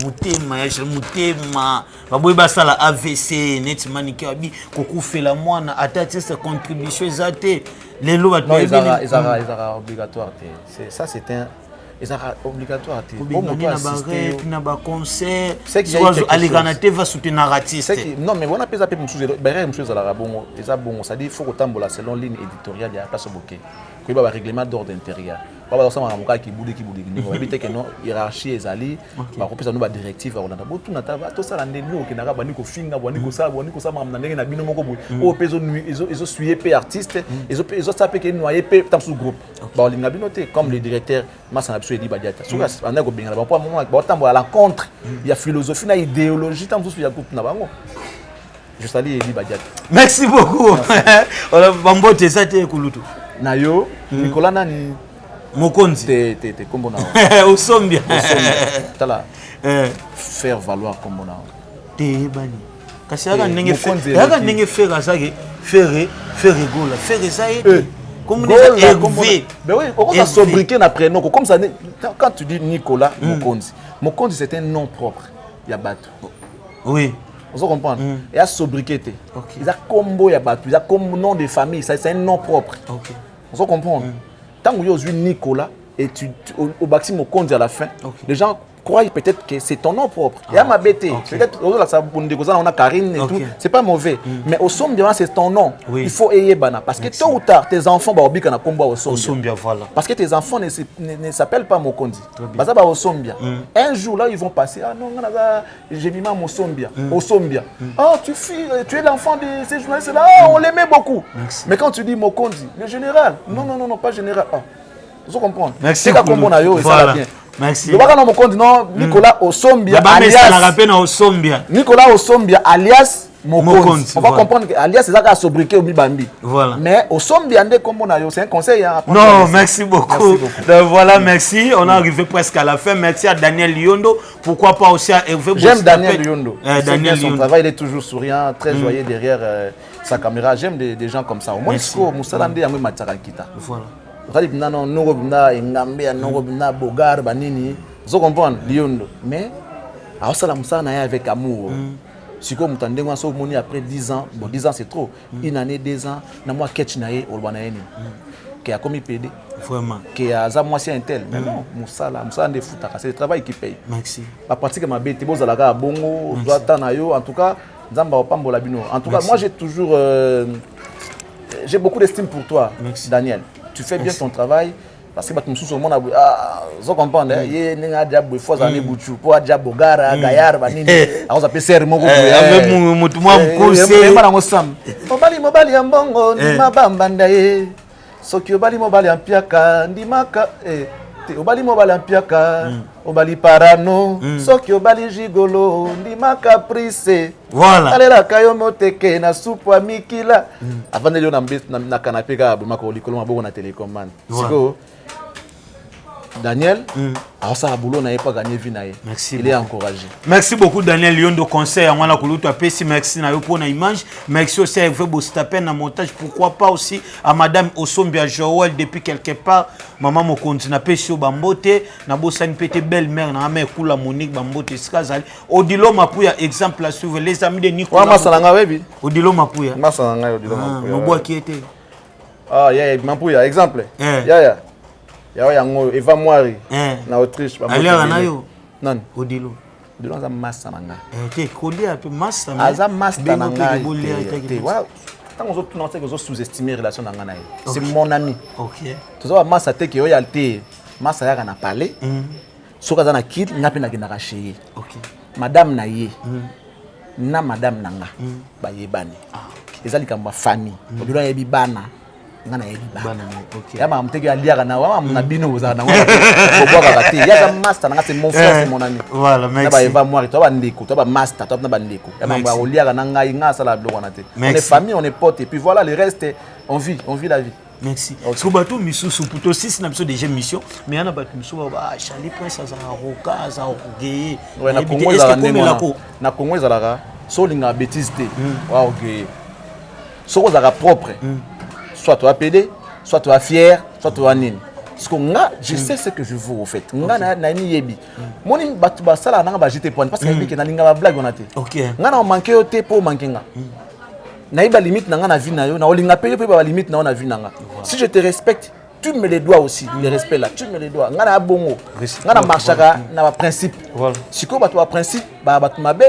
mutema ya mutema baboy basala AVC net maniki abi kokufela mwana atati sa contribution ezate lelo ba non ils obligatoire c'est ça c'est un ils sont obligatoires pour moto assister na ba concert soit aliganate va soutenir artiste non mais on a pas musuzu ba musuzu la bongo eza bongo ça dit faut kotambola selon ligne éditoriale ya place boké ko ba règlement d'ordre intérieur ba ba sama moka ki boudi ni ba bité que non hiérarchie ezali ba kopesa no ba directive on a botu na ta to sala ndeni o kinaka bani ko finga bani ko sa mamna ndenge na bino moko boy o peso ils suyer pe artiste ils taper que noyer pe tam sous groupe ba linga bino te comme le directeur Massa na biso edi badiata soka anda ko benga ba po moment ba tambo à l'encontre il y a philosophie na idéologie tam sous ya groupe na bango je salue edi badiata merci beaucoup on va mbote ça te kulutu na yo Nicolas nani Mokonzi te kombo na osombia tala faire valoir kombo na te bani kasi yaka ndenge faire azake faire rigola faire ça comme élevé mais oui on va sobriquer na prénom comme ça quand tu dis Nicolas Mokonzi c'est un nom propre ya bato oui vous comprenez et à sobriquer il a combo ya bato il a comme nom de famille ça c'est un nom propre vous comprenez tant que tu es Nicolas et tu au Baxi Mokonzi à la fin les gens croient peut-être que c'est ton nom propre. Il y a ma bête. Peut-être on a Karine et tout. C'est pas mauvais. Mais au Sombia, c'est ton nom. Il faut ayer bana. Parce que tôt ou tard, tes enfants vont obéir à combat au Sombia. Parce que tes enfants ne s'appellent pas Mokonzi. Parce que au Sombia. Un jour là, ils vont passer. Ah non, j'ai mis mon Sombia. Au Sombia. Ah, tu es l'enfant de ces journalistes-là. Ah, on l'aimait beaucoup. Mais quand tu dis Mokonzi, le général. Non, pas général. Vous comprenez? Merci. Merci. Le bagage Mokonzi non Nicolas Osombia alias Nicolas Osombia alias Mokonzi. On va comprendre que alias c'est ça qui a sobriqué au Bibambi. Voilà. Mais Osombia ande comme on a c'est un conseil à prendre. Non, merci beaucoup. Donc voilà, merci. On est arrivé presque à la fin. Merci à Daniel Lyondo. Pourquoi pas aussi à Hervé. J'aime Daniel Lyondo. Daniel son travail, il est toujours souriant, très joyeux derrière sa caméra. J'aime des gens comme ça. Au moins Moussalande Yamé Matsarakita. Voilà. Non, Bogar, Banini, vous comprenez, Lyondo. Mais, avec amour. Si vous m'entendez, après 10 ans, bon, 10 ans c'est trop. Une année, 2 ans, moi, Ketchnae, Olbanaeni. Qui a commis PD. Vraiment. Qui a Zamoisi Intel. Mais non, Moussala de foutaka. C'est le travail qui paye. Merci. La pratique de ma bête, Bozalaga, Bongo, Doatanayo, en tout cas, Zamba Opambolabino. En tout cas, moi, j'ai toujours. J'ai beaucoup d'estime pour toi, Daniel. Tu fais bien ton travail parce que tu me souviens de vous comprendre il y a des fois ça n'est bouchu pour des bogara gaillard banini on s'appelle serre mon avec mutu moi conseil mobali ambongo ni mabamba ndaye soki obali mobali ampiaka ndimaka obali mobali ampiaka obali parano soki obali jigolo ndimaka prise voilà alela kayo moteke na soupe à mikila avant de na canapé ka boma ko likolo maboko na télécommande siko Daniel, alors ça a boulot n'a pas gagné vie naïe. Merci. Il est encouragé. Merci beaucoup Daniel Lyondo conseil à moi la kulutu apesi merci na yo pour na image. Merci aussi à Evé Bostapen na montage. Pourquoi pas aussi à Madame Osombia Joël depuis quelque part. Maman Mokonzi na pesi au Bambote na bosani pété belle-mère na mère Kula Monique Bambote skazali. Odilo Mapuya exemple à suivre les amis de Nicolas. Ouais, Masalanga webi. Odilo Mapuya. Masalanga Odilo Mapuya. No bois qui était. Ah yeah, Mapuya exemple. Yeah. Ya yango Eva Moari na Autriche ba Allez na yo non Odilo za master nanga te kolia pe master aza master nanga te wa tant on tout non c'est que on sous-estimer relation nanga naye c'est mon ami OK to za master te ke yo yalte master ya kana parler soka za na kid ngapi na kinaka chérie OK madame na ye na madame nanga ba yebani ezali kamba famille obilo yebi bana ngana yebi bana OK ya mamteki aliaka na wa na bino oza na wa ko boka kati ya za master nanga c'est mon frère c'est mon ami voilà merci na ba eva moi to ba ndeko to ba master to na ba ndeko ya mamba oliaka na ngai nga sala biloko na te on est famille on est potes et puis voilà le reste on vit la vie. Merci. So bato misusu puto 6 na biso déjà mission mais ana bato misusu ba Charlie Prince za roka za ogeye ouais na Congo za na Congo za la so linga bêtise te wa ogeye so ko za propre soit tu as pédé soit tu as fier soit tu as nini parce que nga je sais ce que je veux au fait nga na ni yebi moni batu ba sala na ba jeter point parce que yebi ke na linga ba blague on a te OK nga na manquer au te pour manquer nga na iba limite na nga na vie na yo na olinga payer pe ba limite na vie na nga si je te respecte tu me les dois aussi le respect là tu me les dois nga na bongo nga na marchaka na ba principe voilà siko ba to ba principe ba batu mabe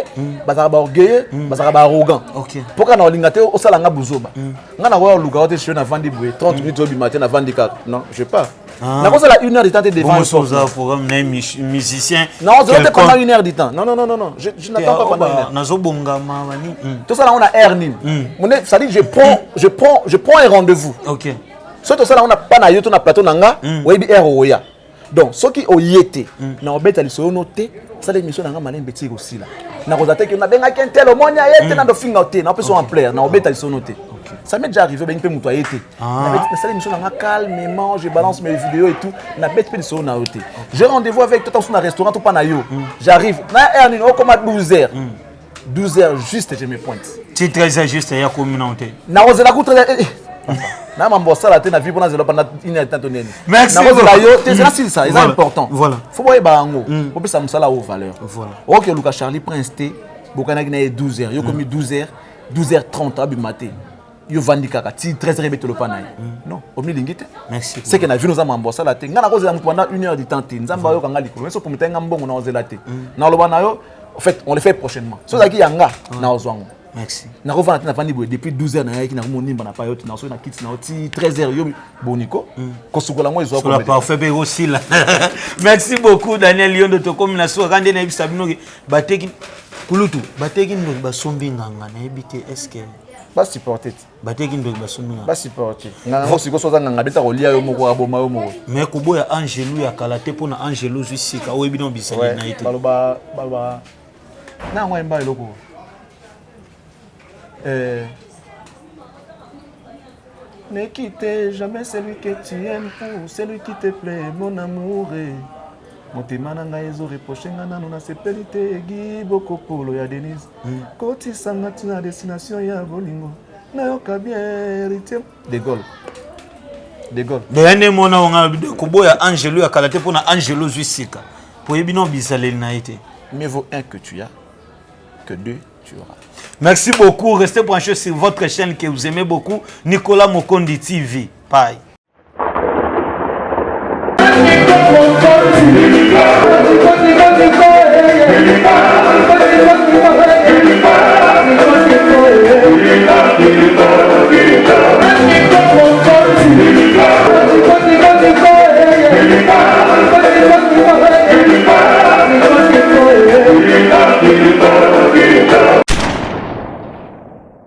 ba za ba orgueilleux ba za ba arrogant OK pourquoi na olinga te o sala nga buzoba nga na wa luka ote na vandi boue 30 minutes au matin na vandi ka non je pas na ko sala 1 heure de temps de devant le programme na musicien non je te pendant 1 heure de temps non je n'attends pas pendant 1 heure nazo bongama mani tout ça là on a hernie ça dit je prends un rendez-vous OK so to ça là on a pas na yoto na plateau nanga webi oya donc ce qui oyete na obeta liso noté ça l'émission nanga malin beti aussi là na kozate que na benga kentel omonia yete na do finga oté na peso en plaire na obeta liso noté ça m'est déjà arrivé ben pe muto ayete na ça l'émission nanga calmement je balance mes vidéos et tout na bête pe liso na oté j'ai rendez-vous avec toi dans un restaurant tout pas na yo j'arrive na hernie au comme 12h 12h juste je me pointe c'est très juste ya communauté na ozela ku très na mambo sala te na vie pona zelo pendant 1 heure tanto neni merci na kozela yo te c'est ça c'est important voilà faut boye bango faut pesa musala au valeur voilà OK Lucas Charlie Prince te bokana ki na 12h yo komi 12h30 abimate yo vandika ka ti 13h beto lopana non omni lingite merci c'est que na vie nous mambo sala te ngana kozela pendant 1 heure de temps te nzamba yo kanga likolo so pomita ngambongo na ozela te na loba na yo en fait on le fait prochainement so zaki yanga na ozwango. Merci. Na revendre na vandi depuis 12h na yaki na monimba na payote na so na kit na oti 13h yo boniko ko sukola mo ezo ko la parfait be aussi là. Merci beaucoup Daniel Lyondo to comme na so rande na ibisa bino bateki kulutu bateki ndo basombi nganga na ebite est-ce que ba supporter bateki ndo basombi nganga ba supporter nganga ko siko so za nganga beta ko lia yo moko aboma yo moko mais ko boya Angelo ya kalate pona Angelo jusika o ebino bisali na ite baloba na ngwa mba eloko ne quitte jamais celui que tu aimes pour celui qui te plaît, mon amour. Motema nanga ezo reproche ngana na sepelite gi boko polo ya Denise. Koti sanga tuna destination ya bolingo. Na yoka bien héritier de Gaulle. De Gaulle. Bene mona onga ko boya Angelo ya kalate pona Angelo Zwisika. Po ebino bisaleli na ite. Mieux vaut 1 que tu as que 2 tu auras. Merci beaucoup. Restez branchés sur votre chaîne que vous aimez beaucoup. Nicolas Mokondi TV. Bye. Bye.